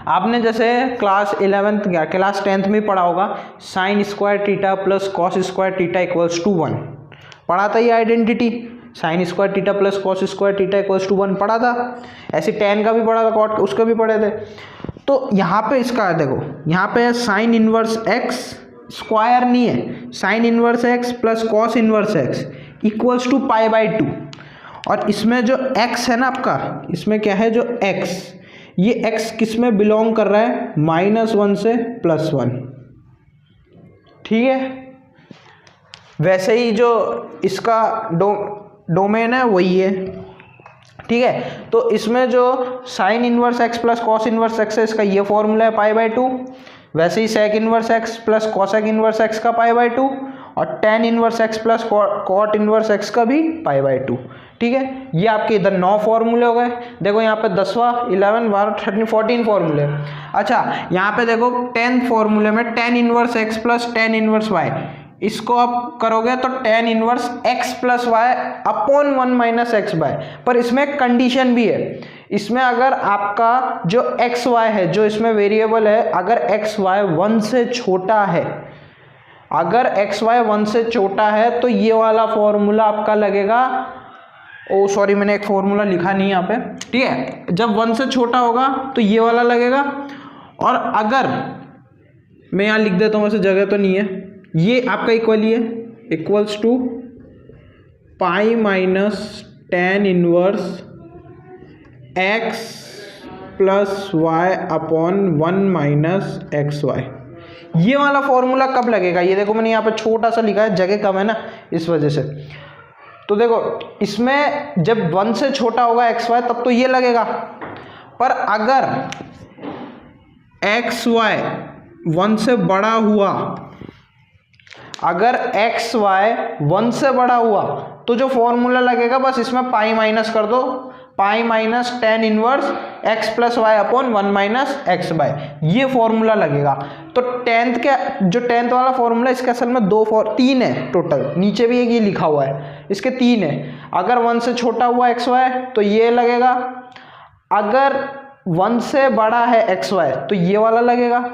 [SPEAKER 1] आपने जैसे क्लास 11th या क्लास 10th में पढ़ा होगा, sine square theta plus cos square theta equals to 1 पढ़ा था। ये identity sine square theta plus cos square theta equals to 1 पढ़ा था। ऐसे टेन का भी पढ़ा था, कॉट उसका भी पढ़े थे। तो यहाँ पे इसका देखो, यहाँ पे है साइन इनवर्स एक्स, स्क्वायर नहीं है, sine inverse x plus cos inverse x equals to π/2। और इसमें जो x है ना आपका, इसमें क्या है जो x, ये x किस में बिलोंग कर रहा है, -1 से +1। ठीक है, वैसे ही जो इसका डोमेन है वही है। ठीक है, तो इसमें जो sine inverse x plus cos inverse x है, इसका ये फॉर्मूला है π/2। वैसे ही sec inverse x plus cosec inverse x का π/2, और tan inverse x plus cot inverse x का भी π/2। ठीक है, ये आपके इधर 9 फॉर्मूले हो गए। देखो यहाँ पे 10वां 11 12 13 14 फॉर्मूले। अच्छा, यहाँ पे देखो 10th फॉर्मूले में tan inverse x plus tan inverse y, इसको आप करोगे तो tan inverse x plus y upon 1 minus x y. पर इसमें एक कंडीशन भी है, इसमें अगर आपका जो एक्स वाई है, जो इसमें वेरिएबल है, अगर एक्स वाई 1 से छोटा है अगर एक्स वाई 1 से छोटा है तो ये वाला फॉर्मूला आपका लगेगा, ओ सॉरी मैंने एक फॉर्मूला लिखा नहीं यहाँ पे, ठीक है। जब 1 से छोटा होगा तो ये वाला लगेगा, और अगर मैं यहाँ लिख देता हूँ, वैसे जगह तो नहीं है, ये आपका इक्वल ही है, equals to pi minus tan inverse x plus y upon 1 minus x y. ये वाला फॉर्मूला कब लगेगा, ये देखो मैंने यहाँ पे छोटा सा लिखा है, जगह कम है ना इस वजह से। तो देखो इसमें जब 1 से छोटा होगा एक्स वाई तब तो ये लगेगा, पर अगर एक्स वाई 1 से बड़ा हुआ, अगर एक्स वाई 1 से बड़ा हुआ तो जो फॉर्मूला लगेगा बस इसमें पाई माइनस कर दो, pi minus tan inverse x plus y upon 1 minus x y, ये फॉर्मूला लगेगा। तो टेंथ वाला फॉर्मूला इसके असल में 3 है टोटल, नीचे भी एक ये लिखा हुआ है, इसके 3 है। अगर 1 से छोटा हुआ एक्स वाई तो ये लगेगा, अगर 1 से बड़ा है एक्स वाई तो ये वाला लगेगा,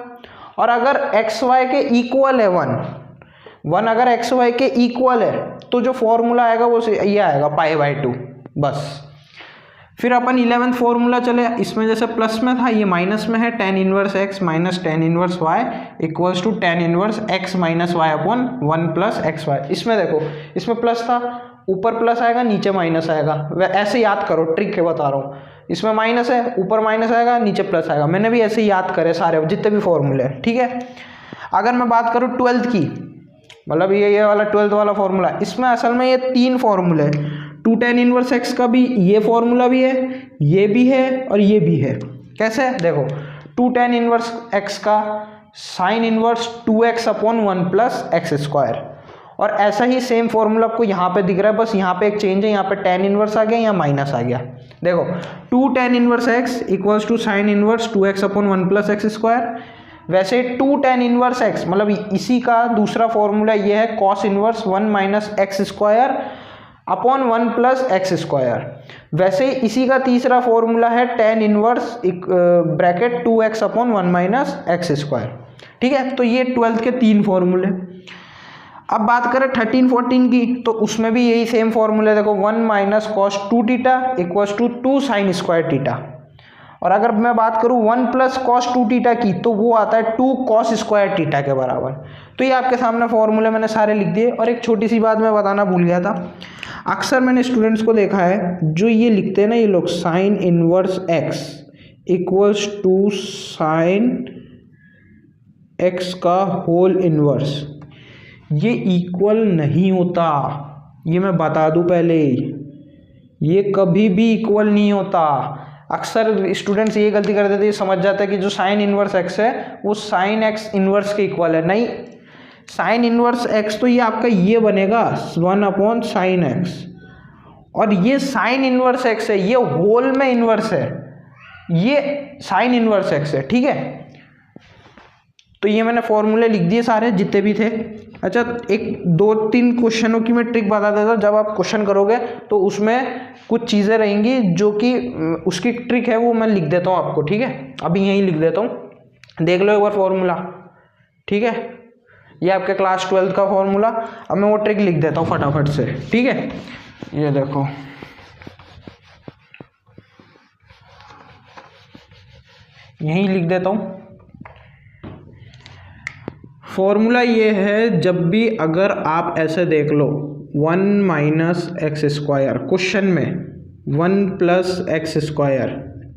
[SPEAKER 1] और अगर एक्स वाई के इक्वल है 1 अगर एक्स वाई के इक्वल है तो जो फॉर्मूला आएगा वो ये आएगा पाई बाई 2 बस। फिर अपन 11th फॉर्मूला चले, इसमें जैसे प्लस में था ये माइनस में है, tan inverse x minus tan inverse y equals to tan inverse x minus y upon 1 plus x y. इसमें देखो इसमें प्लस था, ऊपर प्लस आएगा नीचे माइनस आएगा, ऐसे याद करो, ट्रिक के बता रहा हूँ। इसमें माइनस है, ऊपर माइनस आएगा नीचे प्लस आएगा, मैंने भी ऐसे याद करे सारे जितने भी फॉर्मूले हैं, ठीक है। अगर मैं बात करूँ 12th की, मतलब ये वाला 12th वाला फॉर्मूला, इसमें असल में ये 3 फॉर्मूले, 2 tan इनवर्स x का भी ये फॉर्मूला भी है, ये भी है और ये भी है। कैसे देखो 2 tan इनवर्स x का sign inverse 2x upon 1 plus x square, और ऐसा ही सेम फॉर्मूला आपको यहाँ पे दिख रहा है, बस यहाँ पे एक चेंज है, यहाँ पे tan इनवर्स आ गया, यहाँ माइनस आ गया। देखो 2 tan inverse x equals to sine inverse 2x upon 1 plus x square. वैसे 2 tan इनवर्स x मतलब इसी का दूसरा फॉर्मूला ये है cos inverse 1 minus x square upon 1 plus x square. वैसे इसी का तीसरा फॉर्मूला है tan inverse bracket 2x upon 1 minus x square, ठीक है। तो ये 12th के 3 फॉर्मूले। अब बात करें 13-14 की, तो उसमें भी यही सेम फॉर्मूले, देखो 1 minus cos 2 theta equals to 2 sine square theta, और अगर मैं बात करूं 1 प्लस कॉस 2 थीटा की तो वो आता है 2 कॉस स्क्वायर थीटा के बराबर। तो ये आपके सामने फॉर्मूले मैंने सारे लिख दिए। और एक छोटी सी बात मैं बताना भूल गया था, अक्सर मैंने स्टूडेंट्स को देखा है जो ये लिखते हैं ना ये लोग, sine inverse x equals to sine x का होल इनवर्स, ये इक्वल नहीं होता, ये मैं बता दूं पहले, ये कभी भी इक्वल नहीं होता। अक्सर स्टूडेंट्स ये गलती कर देते हैं, ये समझ जाता है कि जो साइन इनवर्स एक्स है वो साइन एक्स इनवर्स के इक्वल है। नहीं, साइन इनवर्स एक्स तो ये आपका ये बनेगा 1 अपॉन साइन एक्स, और ये साइन इनवर्स एक्स है, ये होल में इनवर्स है, ये साइन इनवर्स एक्स है, ठीक है। तो ये मैंने फॉर्मूले लिख दिए सारे जितने भी थे। अच्छा, एक 2-3 क्वेश्चनों की मैं ट्रिक बता देता हूँ, जब आप क्वेश्चन करोगे तो उसमें कुछ चीज़ें रहेंगी जो कि उसकी ट्रिक है, वो मैं लिख देता हूँ आपको, ठीक है। अभी यहीं लिख देता हूँ, देख लो एक बार फॉर्मूला, ठीक है। ये आपके क्लास 12th का फॉर्मूला। अब मैं वो ट्रिक लिख देता हूँ फटाफट से, ठीक है। ये देखो, यहीं लिख देता हूँ फॉर्मूला। ये है, जब भी अगर आप ऐसे देख लो 1 माइनस एक्स स्क्वायर, क्वेश्चन में 1 प्लस एक्स स्क्वायर,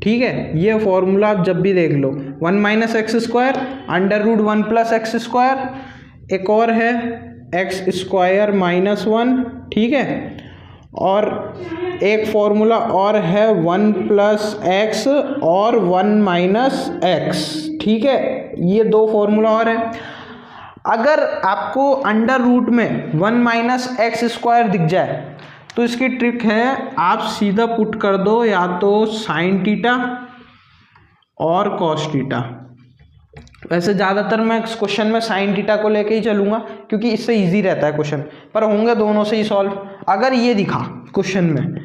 [SPEAKER 1] ठीक है, ये फॉर्मूला आप जब भी देख लो 1 minus x square under root 1 plus x square, एक और है एक्स स्क्वायर माइनस 1, ठीक है, और एक फॉर्मूला और है 1 प्लस एक्स और 1 माइनस एक्स, ठीक है। ये 2 फॉर्मूला और है। अगर आपको अंडर रूट में 1 माइनस एक्स स्क्वायर दिख जाए तो इसकी ट्रिक है, आप सीधा पुट कर दो या तो साइन थीटा और कॉस थीटा। वैसे ज़्यादातर मैं इस क्वेश्चन में साइन थीटा को लेके ही चलूँगा क्योंकि इससे इजी रहता है क्वेश्चन, पर होंगे दोनों से ही सॉल्व। अगर ये दिखा क्वेश्चन में,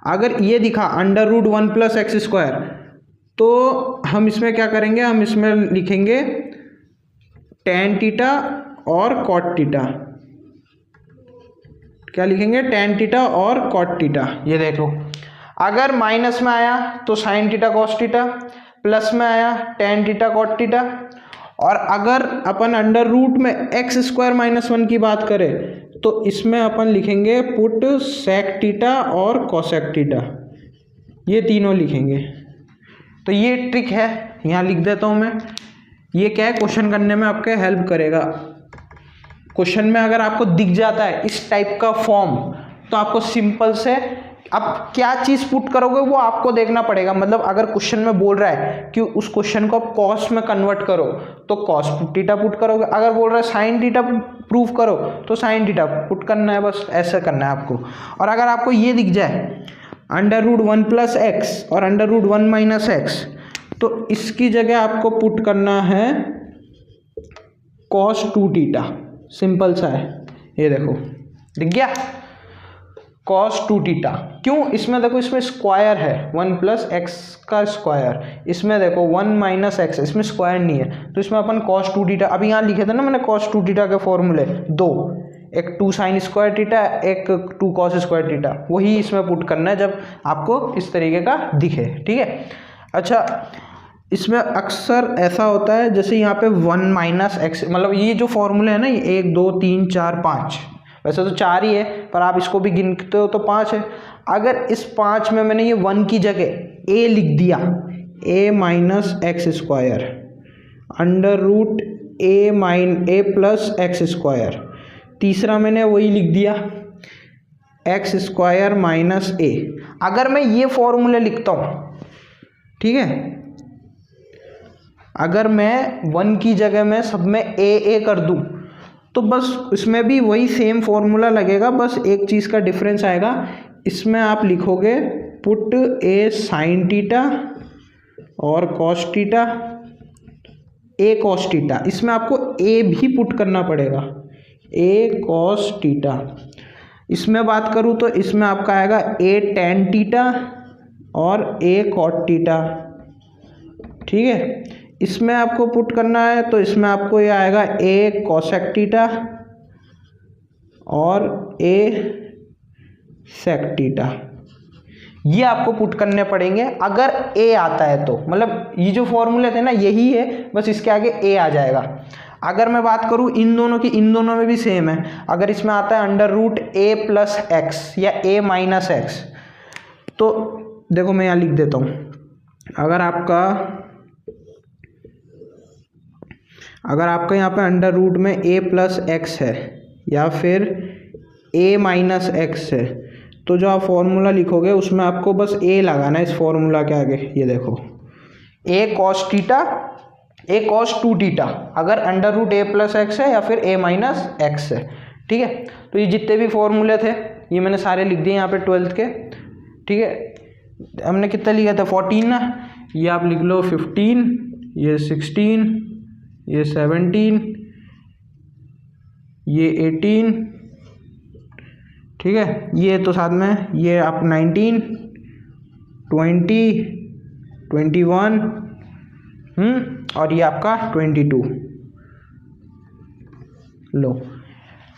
[SPEAKER 1] अगर ये दिखा under root 1 plus x square, तो हम इसमें क्या करेंगे, हम इसमें लिखेंगे tan थीटा और कॉट थीटा, क्या लिखेंगे, tan थीटा और कॉट थीटा। ये देखो, अगर माइनस में आया तो sin theta cos theta, plus में आया tan थीटा cot थीटा, और अगर अपन अंडर रूट में एक्स स्क्वायर माइनस 1 की बात करें तो इसमें अपन लिखेंगे पुट sec थीटा और cosec थीटा, ये तीनों लिखेंगे। तो ये ट्रिक है, यहाँ लिख देता हूँ मैं। ये क्या है, क्वेश्चन करने में आपके हेल्प करेगा। क्वेश्चन में अगर आपको दिख जाता है इस टाइप का फॉर्म तो आपको सिंपल से अब क्या चीज़ पुट करोगे वो आपको देखना पड़ेगा। मतलब अगर क्वेश्चन में बोल रहा है कि उस क्वेश्चन को आप कॉस में कन्वर्ट करो तो कॉस थीटा पुट करोगे, अगर बोल रहा है साइन थीटा प्रूफ करो तो साइन थीटा पुट करना है, बस ऐसा करना है आपको। और अगर आपको ये दिख जाए अंडर रूट 1 प्लस एक्स और अंडर रूट 1 माइनस एक्स, तो इसकी जगह आपको पुट करना है कॉस 2 थीटा, सिंपल सा है। ये देखो दिख गया, कॉस 2 थीटा। क्यों, इसमें देखो इसमें स्क्वायर है 1 प्लस एक्स का स्क्वायर, इसमें देखो 1 माइनस एक्स, इसमें स्क्वायर नहीं है तो इसमें अपन कॉस 2 थीटा, अभी यहाँ लिखे थे ना मैंने कॉस 2 थीटा के फॉर्मूले दो, एक 2 साइन स्क्वायर थीटा, एक 2 कॉस स्क्वायर थीटा, वही इसमें पुट करना है जब आपको इस तरीके का दिखे। ठीक है, अच्छा इसमें अक्सर ऐसा होता है जैसे यहाँ पे 1 माइनस एक्स, मतलब ये जो फॉर्मूले है ना, ये 1 2 3 4 5, वैसे तो 4 ही है पर आप इसको भी गिनते हो तो 5 है। अगर इस 5 में मैंने ये 1 की जगह a लिख दिया, a minus x square under root a plus x square, तीसरा मैंने वही लिख दिया एक्स स्क्वायर माइनस a। अगर मैं ये फॉर्मूले लिखता हूँ, ठीक है, अगर मैं 1 की जगह में सब में a कर दूँ तो बस इसमें भी वही सेम फॉर्मूला लगेगा, बस एक चीज़ का डिफरेंस आएगा। इसमें आप लिखोगे पुट a साइन थीटा और cos theta, a cos theta, इसमें आपको a भी पुट करना पड़ेगा, a कॉस थीटा। इसमें बात करूँ तो इसमें आपका आएगा a tan थीटा और a कॉट थीटा। ठीक है, इसमें आपको पुट करना है तो इसमें आपको ये आएगा a cosec थीटा और a sec थीटा, ये आपको पुट करने पड़ेंगे अगर a आता है तो। मतलब ये जो फॉर्मूले थे ना यही है, बस इसके आगे a आ जाएगा। अगर मैं बात करूँ इन दोनों की, इन दोनों में भी सेम है। अगर इसमें आता है under root a plus x या a माइनस एक्स, तो देखो मैं यहाँ लिख देता हूँ, अगर आपका यहाँ पे अंडर रूट में a प्लस एक्स है या फिर a माइनस एक्स है, तो जो आप फॉर्मूला लिखोगे उसमें आपको बस a लगाना है इस फॉर्मूला के आगे। ये देखो a cos theta, a cos 2 theta, अगर under root a plus X है या फिर a माइनस एक्स है। ठीक है, तो ये जितने भी फॉर्मूले थे ये मैंने सारे लिख दिए यहाँ पे 12th के। ठीक है, हमने कितना लिया था 14 ना, ये आप लिख लो 15, ये 16, ये 17, ये 18, ठीक है, ये तो साथ में ये आप 19, 20, 21 और ये आपका 22 लो।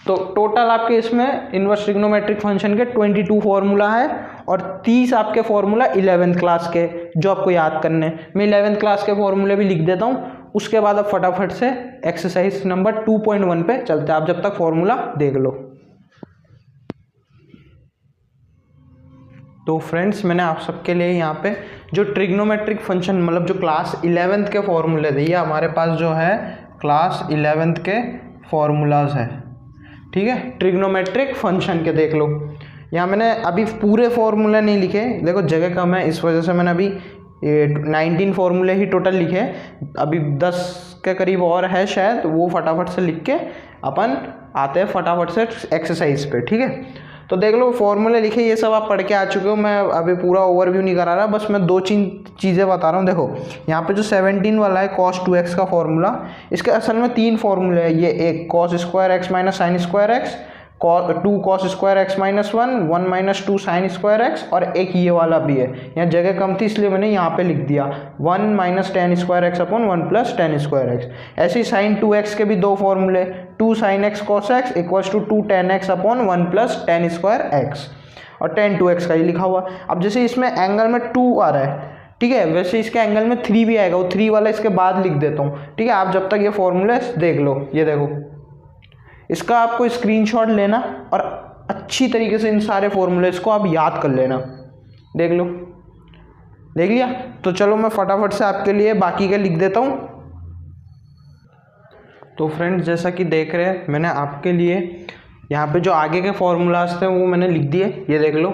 [SPEAKER 1] तो टोटल आपके इसमें इनवर्स ट्रिग्नोमेट्रिक फंक्शन के 22 फॉर्मूला है और 30 आपके फॉर्मूला 11th क्लास के जो आपको याद करने हैं। मैं 11th क्लास के फॉर्मूले भी लिख देता हूँ, उसके बाद आप फटाफट से एक्सरसाइज नंबर 2.1 पे चलते हैं, आप जब तक फॉर्मूला देख लो। तो फ्रेंड्स मैंने आप सबके लिए यहाँ पे जो ट्रिग्नोमेट्रिक फंक्शन मतलब जो क्लास 11th के फॉर्मूले थे, ये हमारे पास जो है क्लास 11th के फॉर्मूलाज है। ठीक है, ट्रिग्नोमेट्रिक फंक्शन के देख लो। यहाँ मैंने अभी पूरे फॉर्मूले नहीं लिखे, देखो जगह कम है इस वजह से मैंने अभी 19 फॉर्मूले ही टोटल लिखे, अभी 10 के करीब और है शायद, वो फटाफट से लिख के अपन आते हैं फटाफट से एक्सरसाइज पे। ठीक है, तो देख लो फॉर्मूले लिखे, ये सब आप पढ़ के आ चुके हो, मैं अभी पूरा ओवरव्यू नहीं करा रहा, बस मैं 2 चीज़ें बता रहा हूँ। देखो यहाँ पे जो 17 वाला है cos 2x का फॉर्मूला, इसके असल में 3 फॉर्मूले हैं। ये एक cos square x minus sine square x, 2 cos square x minus 1, 1 minus 2 sine square x, और एक ये वाला भी है। यहाँ जगह कम थी इसलिए मैंने यहाँ पे लिख दिया 1 minus tan square x upon 1 plus tan square x. ऐसे ही साइन 2x के भी दो फॉर्मूले, 2 sine x cos x equals to 2 tan x upon 1 plus tan square x, और टेन 2x का ही लिखा हुआ। अब जैसे इसमें एंगल में 2 आ रहा है, ठीक है, वैसे इसके एंगल में 3 भी आएगा, वो 3 वाला इसके बाद लिख देता हूँ, ठीक है। आप जब तक ये फॉर्मूले देख लो, ये देखो, इसका आपको स्क्रीनशॉट लेना और अच्छी तरीके से इन सारे फॉर्मूलेस को आप याद कर लेना। देख लो, देख लिया? तो चलो मैं फटाफट से आपके लिए बाकी के लिख देता हूँ। तो फ्रेंड्स, जैसा कि देख रहे हैं, मैंने आपके लिए यहाँ पे जो आगे के फॉर्मूलाज थे वो मैंने लिख दिए। ये देख लो,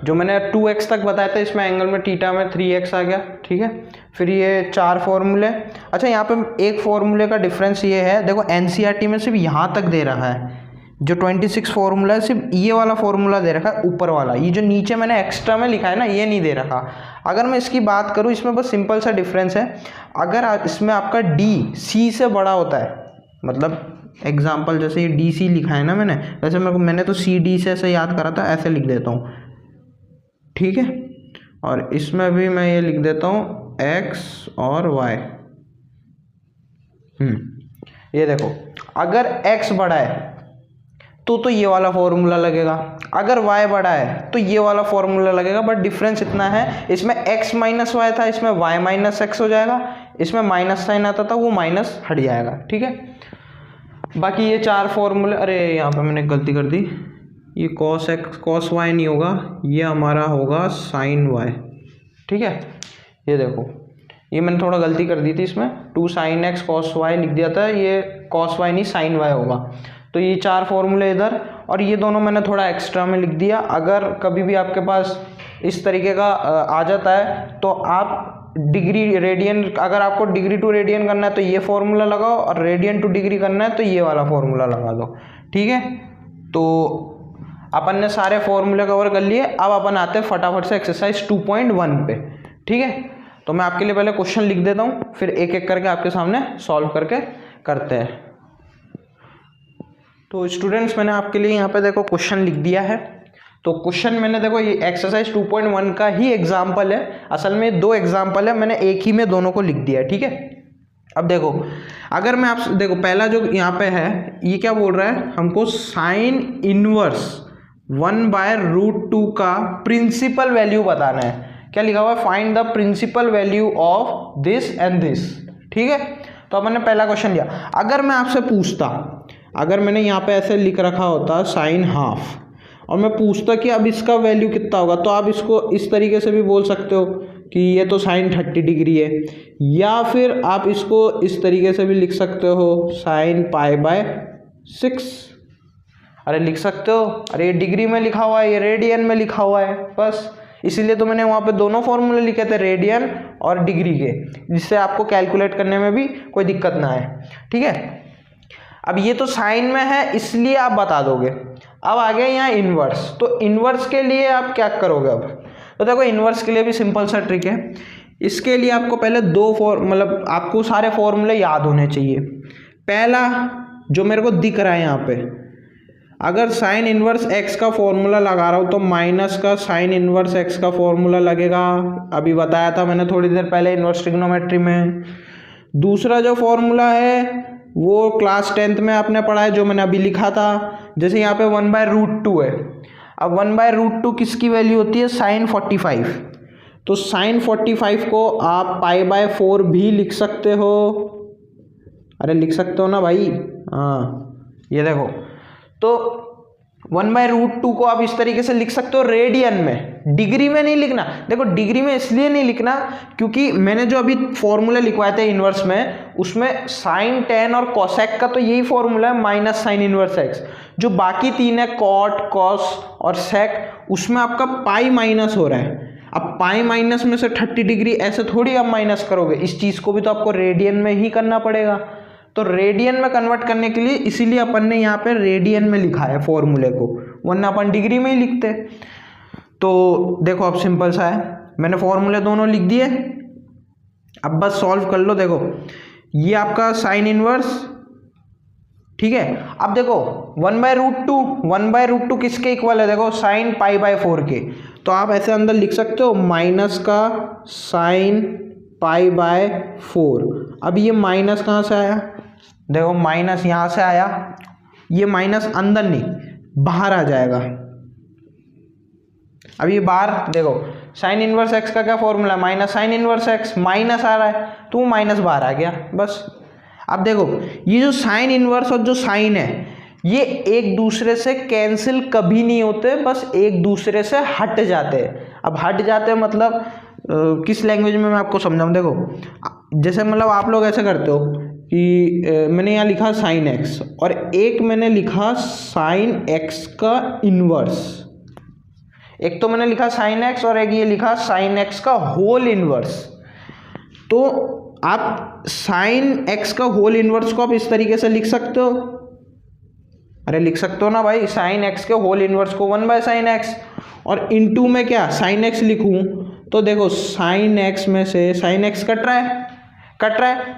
[SPEAKER 1] जो मैंने 2x तक बताया था, इसमें एंगल में थीटा में 3x आ गया, ठीक है। फिर ये 4 फॉर्मूले। अच्छा, यहाँ पे एक फॉर्मूले का डिफरेंस ये है, देखो एनसीईआरटी में सिर्फ यहाँ तक दे रखा है, जो 26 फॉर्मूला है सिर्फ ये वाला फॉर्मूला दे रखा है, ऊपर वाला। ये जो नीचे मैंने एक्स्ट्रा में लिखा है ना, ये नहीं दे रखा। अगर मैं इसकी बात करूँ, इसमें बस सिंपल सा डिफरेंस है, अगर इसमें आपका डी सी से बड़ा होता है, मतलब एग्जाम्पल जैसे ये डी सी लिखा है ना मैंने, वैसे मैंने तो सी डी से ऐसे याद करा था, ऐसे लिख देता हूँ, ठीक है। और इसमें भी मैं ये लिख देता हूँ x और y। ये देखो, अगर x बड़ा है तो ये वाला फॉर्मूला लगेगा, अगर y बड़ा है तो ये वाला फॉर्मूला लगेगा। बट डिफरेंस इतना है, इसमें x माइनस वाई था, इसमें y माइनस एक्स हो जाएगा, इसमें माइनस साइन आता था, वो माइनस हट जाएगा, ठीक है। बाकी ये 4 फॉर्मूले, अरे यहाँ पे मैंने गलती कर दी, ये कॉस एक्स कॉस वाई नहीं होगा, ये हमारा होगा साइन वाई, ठीक है। ये देखो, ये मैंने थोड़ा गलती कर दी थी, इसमें 2 साइन एक्स कॉस वाई लिख दिया था, ये कॉस वाई नहीं साइन वाई होगा। तो ये 4 फॉर्मूले इधर, और ये दोनों मैंने थोड़ा एक्स्ट्रा में लिख दिया। अगर कभी भी आपके पास इस तरीके का आ जाता है तो आप डिग्री रेडियन, अगर आपको डिग्री टू रेडियन करना है तो ये फॉर्मूला लगाओ, और रेडियन टू डिग्री करना है तो ये वाला फॉर्मूला लगा दो, ठीक है। तो अपन ने सारे फॉर्मूले कवर कर लिए। अब अपन आते हैं फटाफट से एक्सरसाइज 2.1 पे, ठीक है। तो मैं आपके लिए पहले क्वेश्चन लिख देता हूँ, फिर एक एक करके आपके सामने सॉल्व करके करते हैं। तो स्टूडेंट्स, मैंने आपके लिए यहाँ पे देखो क्वेश्चन लिख दिया है। तो क्वेश्चन मैंने देखो, ये एक्सरसाइज 2.1 का ही एग्जाम्पल है, असल में 2 एग्जाम्पल है, मैंने एक ही में दोनों को लिख दिया है, ठीक है। अब देखो, अगर मैं आपसे देखो, पहला जो यहाँ पे है, ये क्या बोल रहा है, हमको साइन इनवर्स 1/√2 का प्रिंसिपल वैल्यू बताना है। क्या लिखा हुआ है, find the principal value of this and this, ठीक है। तो अब मैंने पहला क्वेश्चन लिया। अगर मैं आपसे पूछता, अगर मैंने यहाँ पे ऐसे लिख रखा होता साइन हाफ, और मैं पूछता कि अब इसका वैल्यू कितना होगा, तो आप इसको इस तरीके से भी बोल सकते हो कि ये तो साइन 30 डिग्री है, या फिर आप इसको इस तरीके से भी लिख सकते हो साइन π/6। अरे लिख सकते हो, अरे ये डिग्री में लिखा हुआ है, ये रेडियन में लिखा हुआ है, बस इसीलिए तो मैंने वहाँ पे दोनों फॉर्मूले लिखे थे, रेडियन और डिग्री के, जिससे आपको कैलकुलेट करने में भी कोई दिक्कत ना आए, ठीक है। अब ये तो साइन में है इसलिए आप बता दोगे। अब आ गया यहाँ इन्वर्स, तो इन्वर्स के लिए आप क्या करोगे। अब तो देखो, इन्वर्स के लिए भी सिंपल सा ट्रिक है। इसके लिए आपको पहले मतलब आपको सारे फॉर्मूले याद होने चाहिए। पहला जो मेरे को दिख रहा है यहाँ पे, अगर साइन इनवर्स एक्स का फॉर्मूला लगा रहा हूँ तो माइनस का साइन इनवर्स एक्स का फॉर्मूला लगेगा, अभी बताया था मैंने थोड़ी देर पहले इनवर्स ट्रिग्नोमेट्री में। दूसरा जो फॉर्मूला है वो क्लास 10th में आपने पढ़ा है, जो मैंने अभी लिखा था। जैसे यहाँ पे 1/√2 है, अब 1/√2 किसकी वैल्यू होती है, साइन 45। तो साइन 45 को आप π/4 भी लिख सकते हो। अरे लिख सकते हो ना भाई, हाँ ये देखो, तो 1/√2 को आप इस तरीके से लिख सकते हो रेडियन में, डिग्री में नहीं लिखना। देखो डिग्री में इसलिए नहीं लिखना क्योंकि मैंने जो अभी फॉर्मूला लिखवाए थे इनवर्स में, उसमें साइन टेन और कॉसेक का तो यही फॉर्मूला है माइनस साइन इनवर्स एक्स। जो बाकी 3 है कॉट, कॉस और सेक, उसमें आपका पाई माइनस हो रहा है। अब पाई माइनस में से 30 डिग्री ऐसे थोड़ी आप माइनस करोगे, इस चीज़ को भी तो आपको रेडियन में ही करना पड़ेगा। तो रेडियन में कन्वर्ट करने के लिए इसीलिए अपन ने यहाँ पे रेडियन में लिखा है फॉर्मूले को, वरना अपन डिग्री में ही लिखते। तो देखो अब सिंपल सा है, मैंने फॉर्मूले दोनों लिख दिए, अब बस सॉल्व कर लो। देखो ये आपका साइन इनवर्स ठीक है। अब देखो 1/√2 किसके इक्वल है, देखो साइन π/4 के, तो आप ऐसे अंदर लिख सकते हो माइनस का साइन π/4। अब ये माइनस कहाँ से आया, देखो माइनस यहाँ से आया, ये माइनस अंदर नहीं बाहर आ जाएगा। अब ये बाहर देखो साइन इनवर्स एक्स का क्या formula, minus sine inverse X, minus आ रहा है तो माइनस बाहर आ गया बस। अब देखो ये जो साइन इनवर्स और जो साइन है ये एक दूसरे से कैंसिल कभी नहीं होते, बस एक दूसरे से हट जाते हैं। अब हट जाते हैं मतलब किस लैंग्वेज में मैं आपको समझाऊं, देखो जैसे मतलब आप लोग ऐसे करते हो कि मैंने यहाँ लिखा साइन एक्स और एक मैंने लिखा साइन एक्स का इनवर्स, एक तो मैंने लिखा साइन एक्स और एक ये लिखा साइन एक्स का होल इनवर्स। तो आप साइन एक्स का होल इनवर्स को आप इस तरीके से लिख सकते हो, अरे लिख सकते हो ना भाई, साइन एक्स के होल इनवर्स को 1/sin x, और इनटू में क्या साइन एक्स लिखूं तो देखो साइन एक्स में से साइन एक्स कट रहा है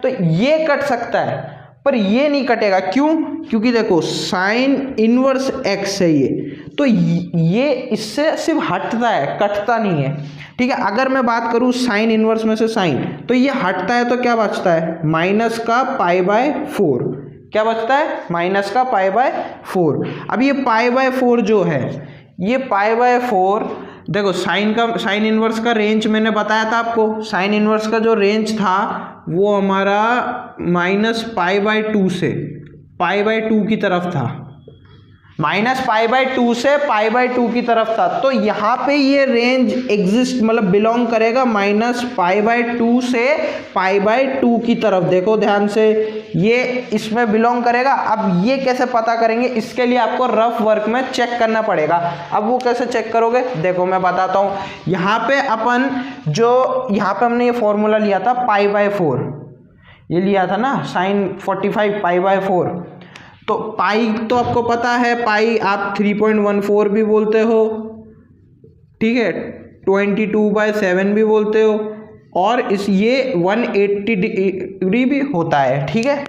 [SPEAKER 1] तो ये कट सकता है पर ये नहीं कटेगा, क्यों, क्योंकि देखो साइन इनवर्स एक्स है ये, तो ये इससे सिर्फ हटता है कटता नहीं है, ठीक है। अगर मैं बात करूं साइन इनवर्स में से साइन, तो ये हटता है तो क्या बचता है माइनस का π/4, क्या बचता है माइनस का π/4। अब ये π/4 जो है ये π/4 देखो साइन इनवर्स का रेंज मैंने बताया था आपको, साइन इनवर्स का जो रेंज था वो हमारा -π/2 से π/2 की तरफ था, -π/2 से π/2 की तरफ था। तो यहाँ पे ये रेंज एग्जिस्ट मतलब बिलोंग करेगा -π/2 से π/2 की तरफ, देखो ध्यान से ये इसमें बिलोंग करेगा। अब ये कैसे पता करेंगे, इसके लिए आपको रफ वर्क में चेक करना पड़ेगा। अब वो कैसे चेक करोगे, देखो मैं बताता हूँ। यहाँ पे अपन यहाँ पे हमने ये फॉर्मूला लिया था π/4, ये लिया था ना साइन 45 π/4, तो पाई तो आपको पता है, पाई आप 3.14 भी बोलते हो, ठीक है, 22/7 भी बोलते हो, और ये 180 डिग्री भी होता है, ठीक है।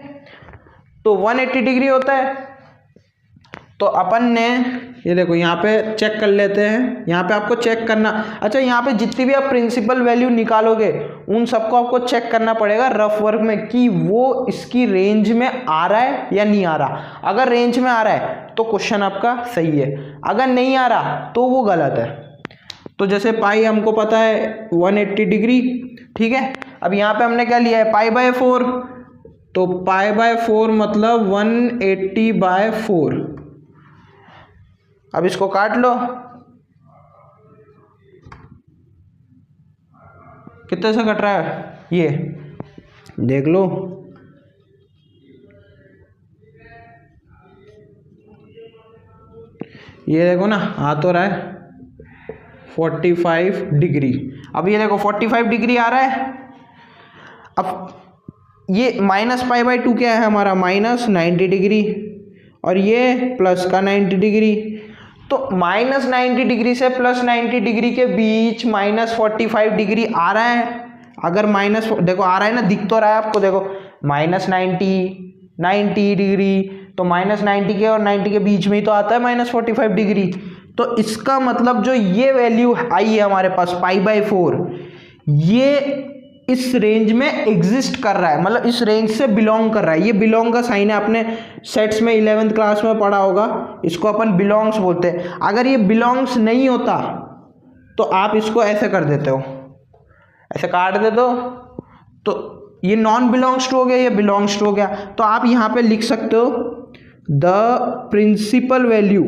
[SPEAKER 1] तो 180 डिग्री होता है, तो अपन ने ये देखो यहाँ पे चेक कर लेते हैं, यहाँ पे आपको चेक करना, अच्छा यहाँ पे जितनी भी आप प्रिंसिपल वैल्यू निकालोगे उन सबको आपको चेक करना पड़ेगा रफ वर्क में कि वो इसकी रेंज में आ रहा है या नहीं आ रहा। अगर रेंज में आ रहा है तो क्वेश्चन आपका सही है, अगर नहीं आ रहा तो वो गलत है। तो जैसे पाई हमको पता है 180 डिग्री, ठीक है। अब यहाँ पे हमने क्या लिया है π/4, तो π/4 मतलब 180/4। अब इसको काट लो, कितने से कट रहा है ये देख लो, ये देखो ना आ तो रहा है 45 डिग्री। अब ये देखो 45 डिग्री आ रहा है। अब ये -π/2 क्या है हमारा -90 डिग्री, और ये प्लस का 90 डिग्री, तो -90 डिग्री से +90 डिग्री के बीच -45 डिग्री आ रहा है। अगर देखो आ रहा है ना, दिख तो रहा है आपको, देखो -90 डिग्री, तो -90 के और 90 के बीच में ही तो आता है -45 डिग्री। तो इसका मतलब जो ये वैल्यू आई है हमारे पास π/4, ये इस रेंज में एग्जिस्ट कर रहा है, मतलब इस रेंज से बिलोंग कर रहा है। ये बिलोंग का साइन है, आपने सेट्स में 11th क्लास में पढ़ा होगा, इसको अपन बिलोंग्स बोलते हैं। अगर ये बिलोंग्स नहीं होता तो आप इसको ऐसे कर देते हो, ऐसे काट देते हो, तो ये नॉन बिलोंग्स टू हो गया, ये बिलोंग्स टू हो गया। तो आप यहाँ पे लिख सकते हो द प्रिंसिपल वैल्यू,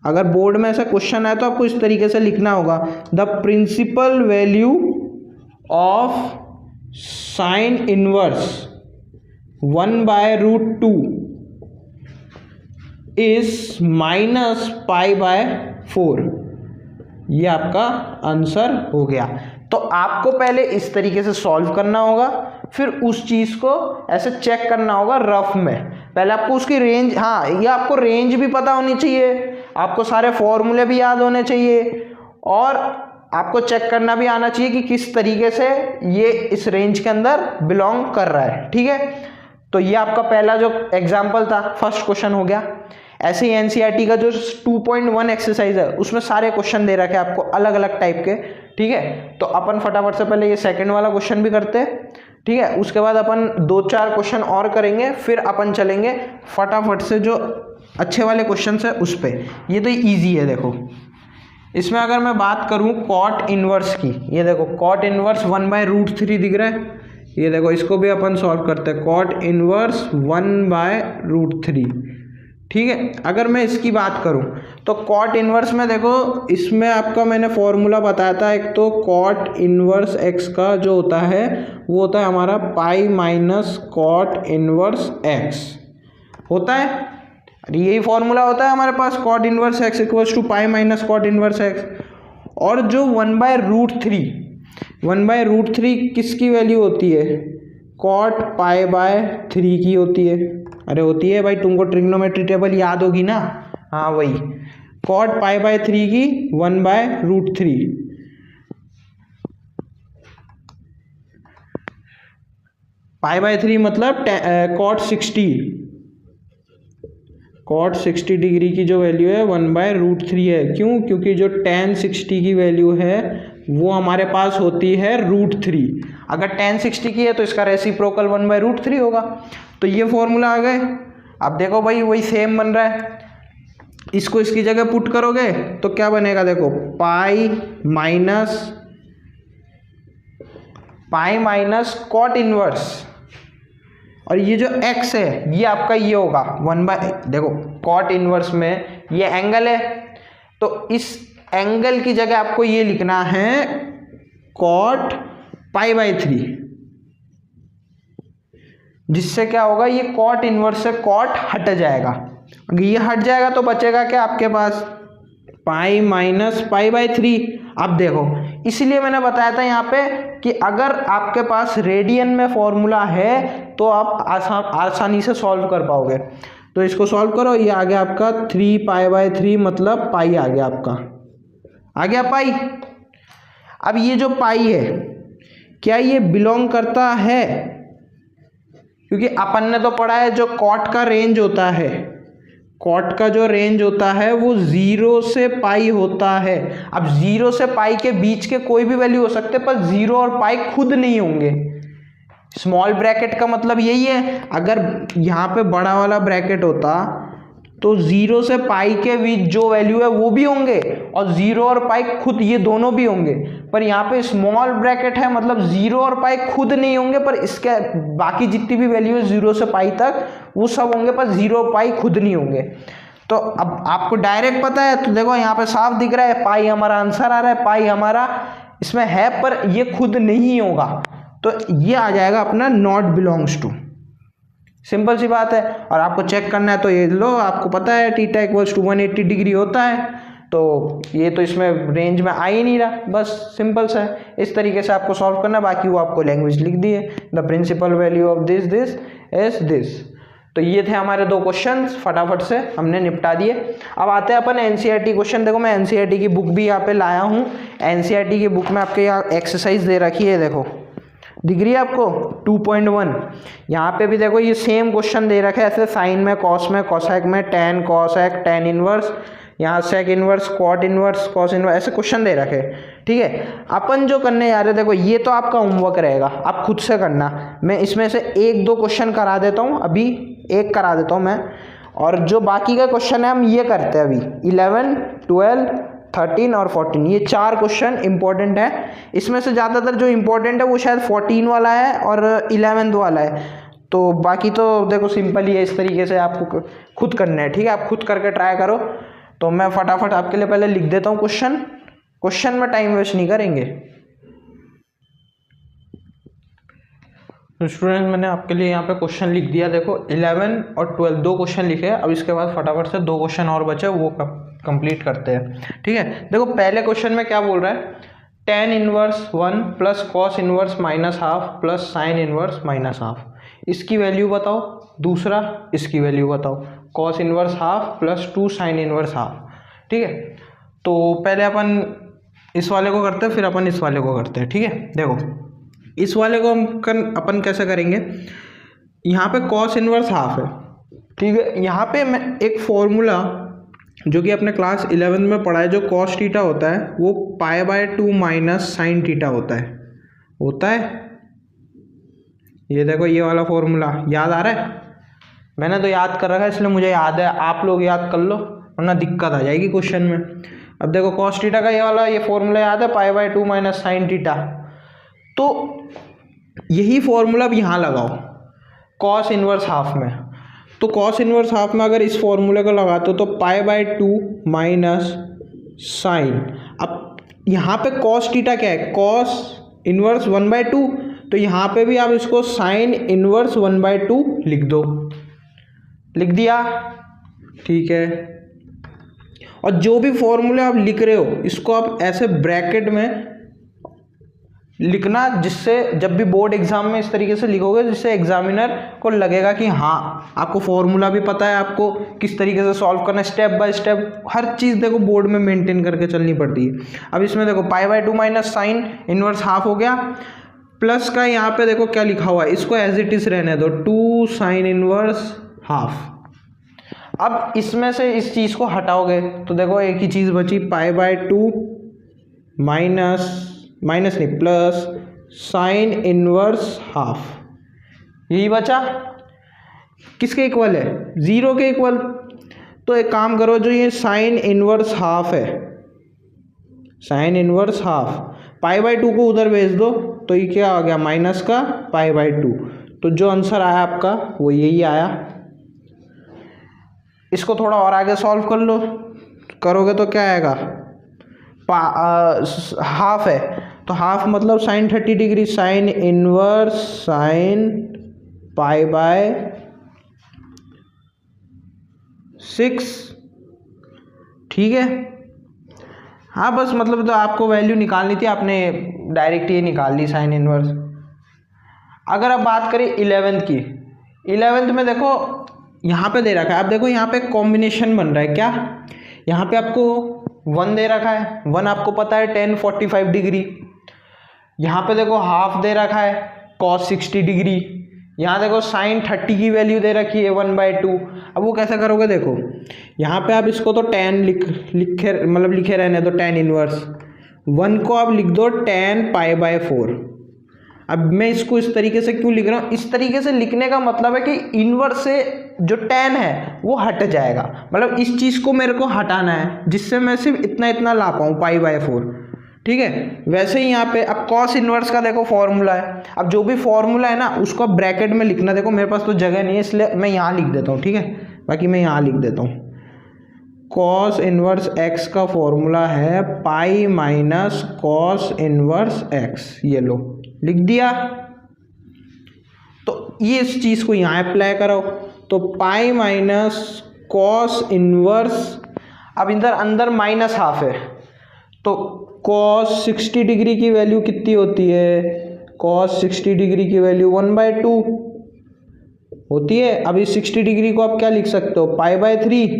[SPEAKER 1] अगर बोर्ड में ऐसा क्वेश्चन है तो आपको इस तरीके से लिखना होगा, the principal value of sin inverse 1/√2 is -π/4। ये आपका आंसर हो गया। तो आपको पहले इस तरीके से सॉल्व करना होगा, फिर उस चीज़ को ऐसे चेक करना होगा रफ में। पहले आपको उसकी रेंज, हाँ ये आपको रेंज भी पता होनी चाहिए, आपको सारे फॉर्मूले भी याद होने चाहिए, और आपको चेक करना भी आना चाहिए कि किस तरीके से ये इस रेंज के अंदर बिलोंग कर रहा है, ठीक है। तो ये आपका पहला जो एग्जाम्पल था, फर्स्ट क्वेश्चन हो गया। ऐसे ही एनसीईआरटी का जो 2.1 एक्सरसाइज है उसमें सारे क्वेश्चन दे रखे हैं आपको अलग अलग टाइप के, ठीक है। तो अपन फटाफट से पहले ये सेकंड वाला क्वेश्चन भी करते हैं, ठीक है। उसके बाद अपन 2-4 क्वेश्चन और करेंगे, फिर अपन चलेंगे फटाफट से जो अच्छे वाले क्वेश्चन है उस पर। ये तो ईजी है। देखो इसमें अगर मैं बात करूं कॉट इनवर्स की, ये देखो कॉट इनवर्स 1/√3 दिख रहा है। ये देखो इसको भी अपन सॉल्व करते हैं, कॉट इनवर्स 1/√3, ठीक है। अगर मैं इसकी बात करूं तो कॉट इनवर्स में देखो, इसमें आपका मैंने फॉर्मूला बताया था, एक तो कॉट इनवर्स एक्स का जो होता है वो होता है हमारा pi minus cot inverse X होता है। यही फॉर्मूला होता है हमारे पास, cot inverse x equals to pi minus cot inverse x. और जो 1/√3 किसकी वैल्यू होती है? कॉट पाई/3 की होती है। अरे होती है भाई, तुमको ट्रिग्नोमेट्री टेबल याद होगी ना, हाँ वही कॉट पाई/3 की 1/√3। पाई/3 मतलब कॉट 60 डिग्री की जो वैल्यू है 1/√3 है। क्यों? क्योंकि जो tan 60 की वैल्यू है वो हमारे पास होती है √3। अगर tan 60 की है तो इसका रेसिप्रोकल 1/√3 होगा। तो ये फॉर्मूला आ गए। अब देखो भाई वही सेम बन रहा है, इसको इसकी जगह पुट करोगे तो क्या बनेगा? देखो पाई माइनस कॉट इनवर्स, और ये जो x है ये आपका ये होगा देखो कॉट इनवर्स में ये एंगल है, तो इस एंगल की जगह आपको ये लिखना है कॉट पाई/3, जिससे क्या होगा, ये कॉट इनवर्स से कॉट हट जाएगा। अगर ये हट जाएगा तो बचेगा क्या आपके पास? Pi minus पाई/3। अब देखो इसलिए मैंने बताया था यहाँ पे कि अगर आपके पास रेडियन में फॉर्मूला है तो आप आसानी से सॉल्व कर पाओगे। तो इसको सॉल्व करो, ये आ गया आपका 3 पाई/3 मतलब पाई आ गया आपका, आ गया पाई। अब ये जो पाई है क्या ये बिलोंग करता है? क्योंकि अपन ने तो पढ़ा है जो कॉट का रेंज होता है, कॉट का जो रेंज होता है वो 0 से पाई होता है। अब 0 से पाई के बीच के कोई भी वैल्यू हो सकते हैं, पर 0 और पाई खुद नहीं होंगे। स्मॉल ब्रैकेट का मतलब यही है, अगर यहाँ पे बड़ा वाला ब्रैकेट होता तो 0 से पाई के बीच जो वैल्यू है वो भी होंगे, और 0 और पाई खुद ये दोनों भी होंगे। पर यहाँ पे स्मॉल ब्रैकेट है मतलब 0 और पाई खुद नहीं होंगे, पर इसके बाकी जितनी भी वैल्यू है 0 से पाई तक वो सब होंगे, पर 0 पाई खुद नहीं होंगे। तो अब आपको डायरेक्ट पता है, तो देखो यहाँ पे साफ दिख रहा है पाई हमारा आंसर आ रहा है, पाई हमारा इसमें है पर ये खुद नहीं होगा, तो ये आ जाएगा अपना नॉट बिलोंग्स टू। सिंपल सी बात है। और आपको चेक करना है तो ये लो, आपको पता है थीटा इक्वल्स टू 180 डिग्री होता है, तो ये तो इसमें रेंज में आ ही नहीं रहा, बस सिंपल सा है। इस तरीके से आपको सॉल्व करना है, बाकी वो आपको लैंग्वेज लिख दी है, the principal value of this is this. तो ये थे हमारे 2 क्वेश्चंस, फटाफट से हमने निपटा दिए। अब आते हैं अपन एनसीईआरटी क्वेश्चन। देखो मैं एनसीईआरटी की बुक भी यहाँ पे लाया हूँ। एनसीईआरटी की बुक में आपके यहाँ एक्सरसाइज दे रखी है, देखो दिख रही है आपको 2.1। यहाँ पे भी देखो ये सेम क्वेश्चन दे रखे हैं, ऐसे साइन में, कॉस में, कोसेक में, टेन कॉसेक, टेन इनवर्स, यहाँ sec inverse, cot inverse, cos inverse, ऐसे क्वेश्चन दे रखे। ठीक है, अपन जो करने जा रहे, देखो ये तो आपका होमवर्क रहेगा, आप खुद से करना। मैं इसमें से 1-2 क्वेश्चन करा देता हूँ, अभी एक करा देता हूँ मैं, और जो बाकी का क्वेश्चन है हम ये करते हैं अभी 11, 12, 13 और 14, ये 4 क्वेश्चन इंपॉर्टेंट है। इसमें से ज़्यादातर जो इंपॉर्टेंट है वो शायद 14 वाला है और 11th वाला है, तो बाकी तो देखो सिंपल ही है। इस तरीके से आपको खुद करना है, ठीक है, आप खुद करके ट्राई करो। तो मैं फटाफट आपके लिए पहले लिख देता हूँ क्वेश्चन में टाइम वेस्ट नहीं करेंगे। तो स्टूडेंट मैंने आपके लिए यहाँ पे क्वेश्चन लिख दिया, देखो 11 और 12 2 क्वेश्चन लिखे हैं। अब इसके बाद फटाफट से 2 क्वेश्चन और बचे, वो कंप्लीट करते हैं। ठीक है, देखो पहले क्वेश्चन में क्या बोल रहा है, tan inverse 1 plus cos inverse -½ plus sine inverse -½ इसकी वैल्यू बताओ। दूसरा इसकी वैल्यू बताओ, cos inverse ½ plus 2 sine inverse ½ ठीक है, तो पहले अपन इस वाले को करते हैं, फिर अपन इस वाले को करते हैं। ठीक है, देखो इस वाले को अपन कैसे करेंगे, यहाँ पे कॉस इनवर्स हाफ है, ठीक है। यहाँ पे मैं एक फॉर्मूला जो कि अपने क्लास 11 में पढ़ा है, जो कॉस थीटा होता है वो π/2 माइनस साइन थीटा होता है। ये देखो ये वाला फॉर्मूला याद आ रहा है, मैंने तो याद कर रखा है इसलिए मुझे याद है, आप लोग याद कर लो वरना दिक्कत आ जाएगी क्वेश्चन में। अब देखो कॉस थीटा का ये फॉर्मूला याद है, π/2 माइनस साइन थीटा। तो यही फॉर्मूला अब यहाँ लगाओ कॉस इनवर्स हाफ में। तो कॉस इनवर्स हाफ में अगर इस फॉर्मूले को लगाते हो तो π/2 माइनस साइन, अब यहाँ पे कॉस थीटा क्या है, कॉस इनवर्स 1/2, तो यहाँ पे भी आप इसको साइन इनवर्स 1/2 लिख दो, लिख दिया, ठीक है। और जो भी फॉर्मूले आप लिख रहे हो इसको आप ऐसे ब्रैकेट में लिखना, जिससे जब भी बोर्ड एग्जाम में इस तरीके से लिखोगे जिससे एग्जामिनर को लगेगा कि हाँ आपको फॉर्मूला भी पता है, आपको किस तरीके से सॉल्व करना है, स्टेप बाय स्टेप हर चीज़ देखो बोर्ड में मेंटेन करके चलनी पड़ती है। अब इसमें देखो π/2 माइनस साइन इनवर्स हाफ हो गया, प्लस का यहाँ पे देखो क्या लिखा हुआ है, इसको एज इट इज रहने दो, 2 साइन इनवर्स हाफ। अब इसमें से इस चीज़ को हटाओगे तो देखो एक ही चीज़ बची, π/2 माइनस नहीं प्लस साइन इनवर्स हाफ, यही बचा। किसके इक्वल है, 0 के इक्वल। तो एक काम करो, जो ये साइन इनवर्स हाफ है, साइन इनवर्स हाफ, π/2 को उधर भेज दो तो ये क्या आ गया, माइनस का π/2। तो जो आंसर आया आपका वो यही आया। इसको थोड़ा और आगे सॉल्व कर लो, करोगे तो क्या आएगा, हाफ है तो हाफ मतलब sine 30 degree, sine inverse sine π/6, ठीक है। हाँ बस मतलब तो आपको वैल्यू निकालनी थी, आपने डायरेक्ट ये निकाल ली साइन इनवर्स। अगर आप बात करें 11th की, 11th में देखो यहाँ पे दे रखा है, आप देखो यहाँ पे कॉम्बिनेशन बन रहा है, क्या यहाँ पे आपको 1 दे रखा है, 1 आपको पता है tan 45 डिग्री, यहाँ पे देखो हाफ दे रखा है cos 60 डिग्री, यहाँ देखो साइन 30 की वैल्यू दे रखी है 1/2। अब वो कैसे करोगे, देखो यहाँ पे आप इसको तो tan लिखे रहने दो, tan इनवर्स 1 को आप लिख दो tan π/4। अब मैं इसको इस तरीके से क्यों लिख रहा हूँ, इस तरीके से लिखने का मतलब है कि इनवर्स से जो tan है वो हट जाएगा, मतलब इस चीज़ को मेरे को हटाना है जिससे मैं सिर्फ इतना ला पाऊँ π/4, ठीक है। वैसे ही यहाँ पे अब कॉस इनवर्स का देखो फॉर्मूला है, अब जो भी फॉर्मूला है ना उसको ब्रैकेट में लिखना। देखो मेरे पास तो जगह नहीं है इसलिए मैं यहाँ लिख देता हूँ, ठीक है, बाकी मैं यहाँ लिख देता हूँ। कॉस इनवर्स x का फॉर्मूला है pi minus cos inverse x, ये लो लिख दिया। तो ये इस चीज़ को यहाँ अप्लाई करो, तो पाई माइनस कॉस इनवर्स, अब इधर अंदर माइनस हाफ है तो कॉस 60 डिग्री की वैल्यू कितनी होती है, कॉस 60 डिग्री की वैल्यू 1/2 होती है। अब इस 60 डिग्री को आप क्या लिख सकते हो, π/3,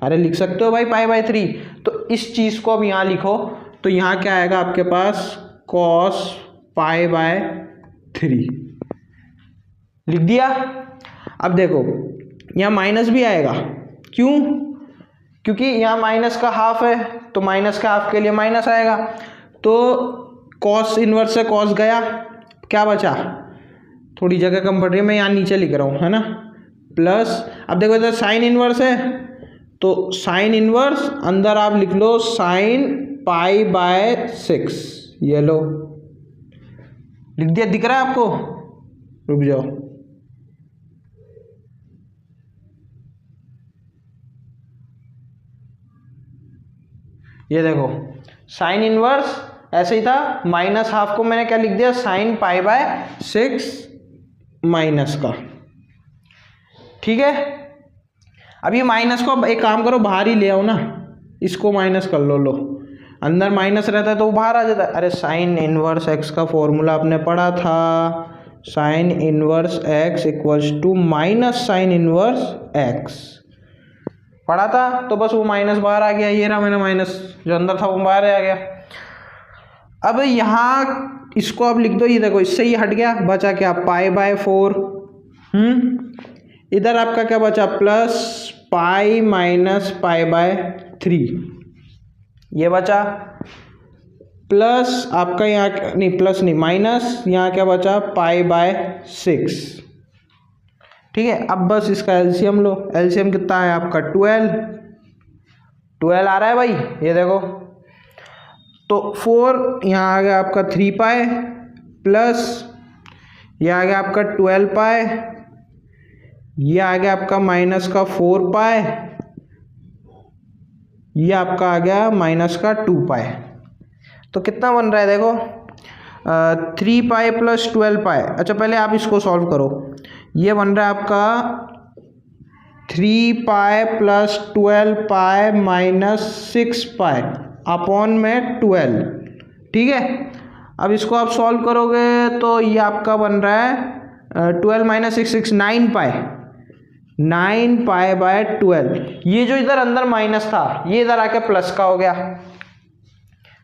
[SPEAKER 1] अरे लिख सकते हो भाई π/3। तो इस चीज़ को अब यहाँ लिखो, तो यहाँ क्या आएगा आपके पास, कॉस π/3 लिख दिया। अब देखो यहाँ माइनस भी आएगा, क्यों, क्योंकि यहाँ माइनस का हाफ है तो माइनस का हाफ के लिए माइनस आएगा। तो कॉस इनवर्स से कॉस गया, क्या बचा, थोड़ी जगह कम पड़ रही है, मैं यहाँ नीचे लिख रहा हूँ, है ना, प्लस। अब देखो इधर साइन इनवर्स है तो साइन इनवर्स अंदर आप लिख लो साइन π/6, ये लो लिख दिया। दिख रहा है आपको, रुक जाओ, ये देखो साइन इनवर्स ऐसे ही था, माइनस हाफ को मैंने क्या लिख दिया, साइन π/6 माइनस का, ठीक है। अब ये माइनस को एक काम करो बाहर ही ले आओ ना, इसको माइनस कर लो, अंदर माइनस रहता है तो वो बाहर आ जाता है। अरे साइन इनवर्स x का फॉर्मूला आपने पढ़ा था, sine inverse x equals to minus sine inverse x पढ़ा था, तो बस वो माइनस बाहर आ गया, ये रहा मैंने माइनस जो अंदर था वो बाहर आ गया। अब यहाँ इसको आप लिख दो, ये देखो इससे ही हट गया, बचा क्या, π/4 इधर आपका क्या बचा, plus pi minus pi by 3, ये बचा, प्लस आपका यहाँ नहीं, प्लस नहीं माइनस, यहाँ क्या बचा, पाई बाय 6। ठीक है, अब बस इसका एलसीएम लो। एलसीएम कितना है आपका, 12 आ रहा है भाई, ये देखो। तो 4 यहाँ आ गया आपका 3 पाए, प्लस ये आ गया आपका 12 पाए, ये आ गया आपका माइनस का 4 पाए, ये आपका आ गया माइनस का 2 पाए। तो कितना बन रहा है देखो, 3 पाए प्लस 12 पाए। अच्छा पहले आप इसको सॉल्व करो, ये बन रहा है आपका 3 पाए प्लस 12 पाए माइनस 6 पाए अपॉन में 12। ठीक है, अब इसको आप सॉल्व करोगे तो ये आपका बन रहा है 12 माइनस 6 9 पाए, 9 पाए बाय 12। ये जो इधर अंदर माइनस था ये इधर आके प्लस का हो गया।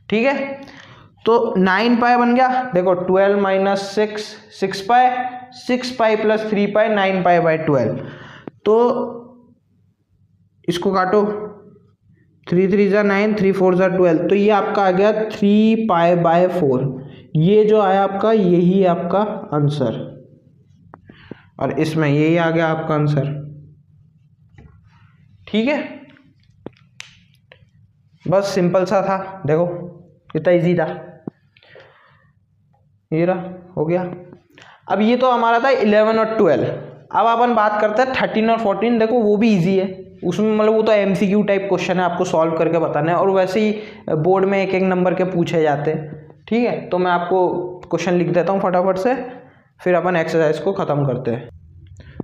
[SPEAKER 1] ठीक है, तो 9 पाए बन गया, देखो 12 माइनस 6 पाए, 6 पाए प्लस 3 पाए 9 पाए बाय 12। तो इसको काटो, 3 3 जा 9, 3 4 जा 12, तो ये आपका आ गया 3 पाए बाय 4। ये जो आया आपका यही आपका आंसर, और इसमें यही आ गया आपका आंसर। ठीक है, बस सिंपल सा था, देखो कितना इजी था, ये रहा, हो गया। अब ये तो हमारा था 11 और 12। अब अपन बात करते हैं 13 और 14। देखो वो भी इजी है, उसमें मतलब वो तो एमसीक्यू टाइप क्वेश्चन है, आपको सॉल्व करके बताना है, और वैसे ही बोर्ड में एक एक नंबर के पूछे जाते हैं। ठीक है, तो मैं आपको क्वेश्चन लिख देता हूँ फटाफट से, फिर अपन एक्सरसाइज को ख़त्म करते हैं।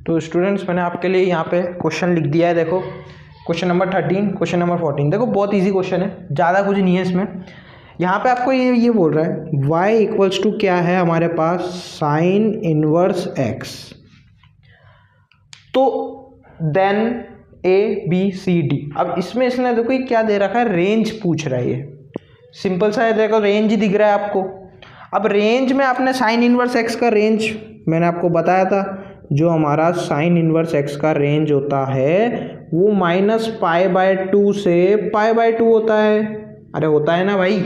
[SPEAKER 1] तो स्टूडेंट्स मैंने आपके लिए यहाँ पे क्वेश्चन लिख दिया है, देखो क्वेश्चन नंबर 13, क्वेश्चन नंबर 14। देखो बहुत ईजी क्वेश्चन है, ज़्यादा कुछ नहीं है इसमें। यहाँ पे आपको ये बोल रहा है y इक्वल्स टू क्या है हमारे पास, साइन इनवर्स x। तो देन ABCD। अब इसमें इसने देखो ये क्या दे रखा है, रेंज पूछ रहा है, ये सिंपल सा है, देखो रेंज ही दिख रहा है आपको। अब रेंज में आपने साइन इनवर्स x का रेंज मैंने आपको बताया था, जो हमारा साइन इनवर्स x का रेंज होता है वो माइनस पाई बाय 2 से पाई बाय 2 होता है। अरे होता है ना भाई,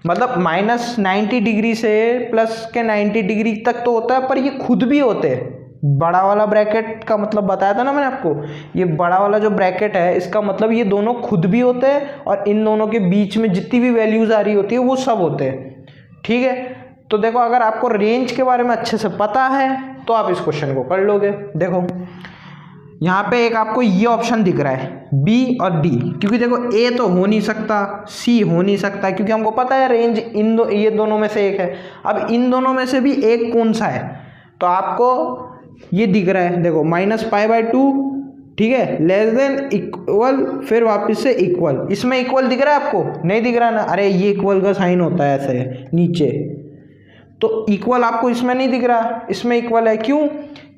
[SPEAKER 1] मतलब माइनस 90 डिग्री से प्लस के 90 डिग्री तक तो होता है, पर ये खुद भी होते हैं। बड़ा वाला ब्रैकेट का मतलब बताया था ना मैंने आपको, ये बड़ा वाला जो ब्रैकेट है इसका मतलब ये दोनों खुद भी होते हैं, और इन दोनों के बीच में जितनी भी वैल्यूज आ रही होती है वो सब होते हैं। ठीक है, तो देखो अगर आपको रेंज के बारे में अच्छे से पता है तो आप इस क्वेश्चन को कर लोगे। देखो यहाँ पे एक आपको ये ऑप्शन दिख रहा है B और D, क्योंकि देखो A तो हो नहीं सकता, C हो नहीं सकता, क्योंकि हमको पता है रेंज ये दोनों में से एक है। अब इन दोनों में से भी एक कौन सा है, तो आपको ये दिख रहा है, देखो माइनस पाई बाय 2, ठीक है, लेस देन इक्वल, फिर वापस से इक्वल। इसमें इक्वल दिख रहा है आपको, नहीं दिख रहा ना, अरे ये इक्वल का साइन होता है ऐसे नीचे, तो इक्वल आपको इसमें नहीं दिख रहा, इसमें इक्वल है। क्यों,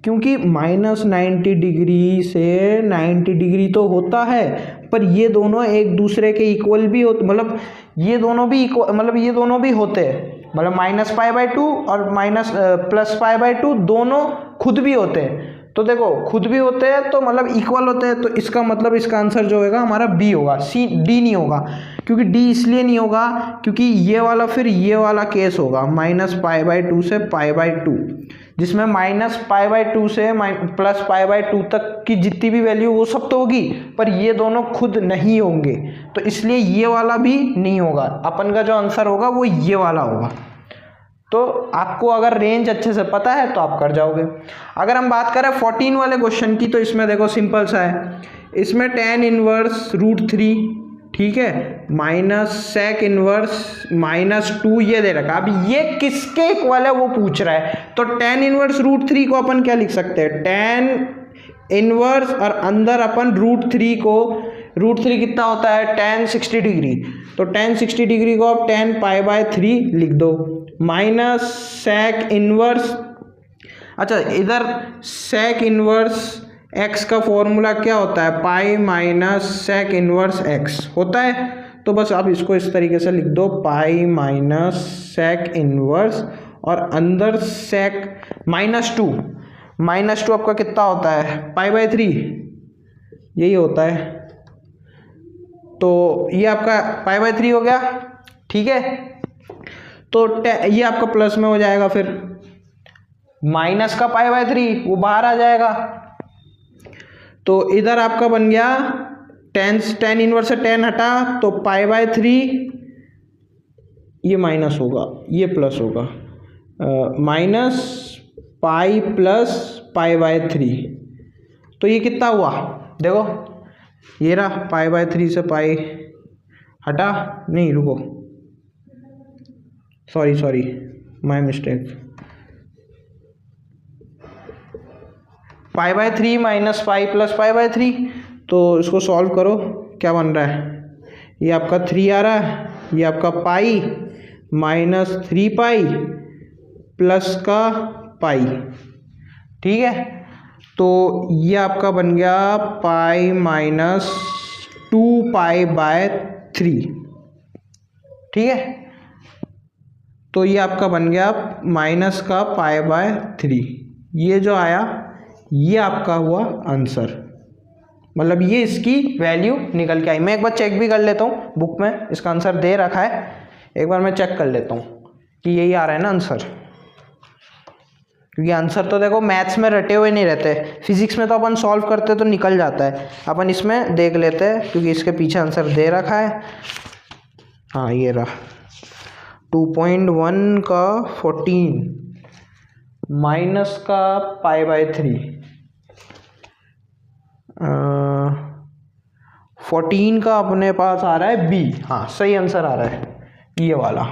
[SPEAKER 1] क्योंकि माइनस 90 डिग्री से 90 डिग्री तो होता है, पर ये दोनों एक दूसरे के इक्वल भी होते, मतलब ये दोनों भी इक्वल, मतलब ये दोनों भी होते हैं, मतलब माइनस पाई बाय 2 और माइनस प्लस पाई बाय 2 दोनों खुद भी होते हैं। तो देखो खुद भी होते हैं तो मतलब इक्वल होते हैं, तो इसका मतलब इसका आंसर जो होगा हमारा बी होगा, सी डी नहीं होगा। क्योंकि डी इसलिए नहीं होगा क्योंकि ये वाला फिर ये वाला केस होगा, माइनस पाई बाय 2 से पाई बाय 2, जिसमें माइनस पाई बाय 2 से प्लस पाई बाय 2 तक की जितनी भी वैल्यू वो सब तो होगी, पर ये दोनों खुद नहीं होंगे, तो इसलिए ये वाला भी नहीं होगा। अपन का जो आंसर होगा वो ये वाला होगा। तो आपको अगर रेंज अच्छे से पता है तो आप कर जाओगे। अगर हम बात करें 14 वाले क्वेश्चन की, तो इसमें देखो सिंपल सा है, इसमें tan इनवर्स √3, ठीक है, माइनस सेक इनवर्स -2 ये दे रखा। अब ये किसके इक्वल है वो पूछ रहा है, तो tan इनवर्स √3 को अपन क्या लिख सकते हैं, tan इनवर्स और अंदर अपन √3 को, √3 कितना होता है, tan 60 डिग्री, तो tan 60 डिग्री को आप tan पाई बाय 3 लिख दो, माइनस सेक इनवर्स। अच्छा इधर सेक इनवर्स x का फॉर्मूला क्या होता है, pi minus sec inverse x होता है, तो बस आप इसको इस तरीके से लिख दो, पाई माइनस सेक इनवर्स और अंदर सेक -2, -2 आपका कितना होता है, π/3 यही होता है। तो ये आपका π/3 हो गया, ठीक है। तो ये आपका प्लस में हो जाएगा, फिर माइनस का π/3 वो बाहर आ जाएगा। तो इधर आपका बन गया tan इनवर्स से tan हटा तो π/3, ये माइनस होगा ये प्लस होगा, माइनस पाई प्लस π/3। तो ये कितना हुआ देखो, ये रहा π/3 से पाई हटा, नहीं रुको, sorry my mistake, π/3 minus pi plus π/3। तो इसको सॉल्व करो, क्या बन रहा है, ये आपका 3 आ रहा है, ये आपका पाई माइनस 3 पाई प्लस का पाई, ठीक है। तो ये आपका बन गया पाई माइनस 2π/3, ठीक है। तो ये आपका बन गया माइनस का π/3, ये जो आया ये आपका हुआ आंसर, मतलब ये इसकी वैल्यू निकल के आई। मैं एक बार चेक भी कर लेता हूँ, बुक में इसका आंसर दे रखा है, एक बार मैं चेक कर लेता हूँ कि यही आ रहा है ना आंसर, क्योंकि आंसर तो देखो मैथ्स में रटे हुए नहीं रहते, फिजिक्स में तो अपन सॉल्व करते तो निकल जाता है, अपन इसमें देख लेते हैं क्योंकि इसके पीछे आंसर दे रखा है। हाँ ये रहा 2.1 का 14 माइनस का π/3, 14 का अपने पास आ रहा है बी, हाँ सही आंसर आ रहा है ये वाला,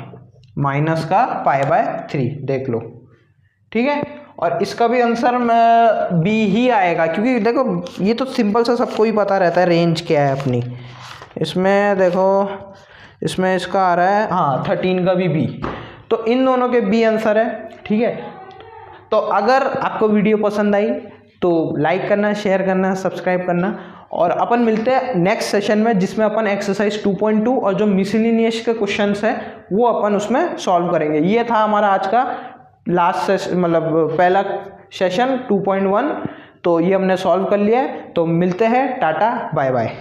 [SPEAKER 1] माइनस का π/3 देख लो, ठीक है। और इसका भी आंसर बी ही आएगा, क्योंकि देखो ये तो सिंपल सा सबको ही पता रहता है रेंज क्या है अपनी। इसमें देखो, इसमें इसका आ रहा है हाँ 13 का भी बी, तो इन दोनों के बी आंसर है, ठीक है। तो अगर आपको वीडियो पसंद आई तो लाइक करना, शेयर करना, सब्सक्राइब करना, और अपन मिलते हैं नेक्स्ट सेशन में जिसमें अपन एक्सरसाइज 2.2 और जो मिसलिनियस के क्वेश्चंस है वो अपन उसमें सॉल्व करेंगे। ये था हमारा आज का लास्ट सेशन, मतलब पहला सेशन 2.1, तो ये हमने सॉल्व कर लिया है। तो मिलते हैं, टाटा बाय बाय।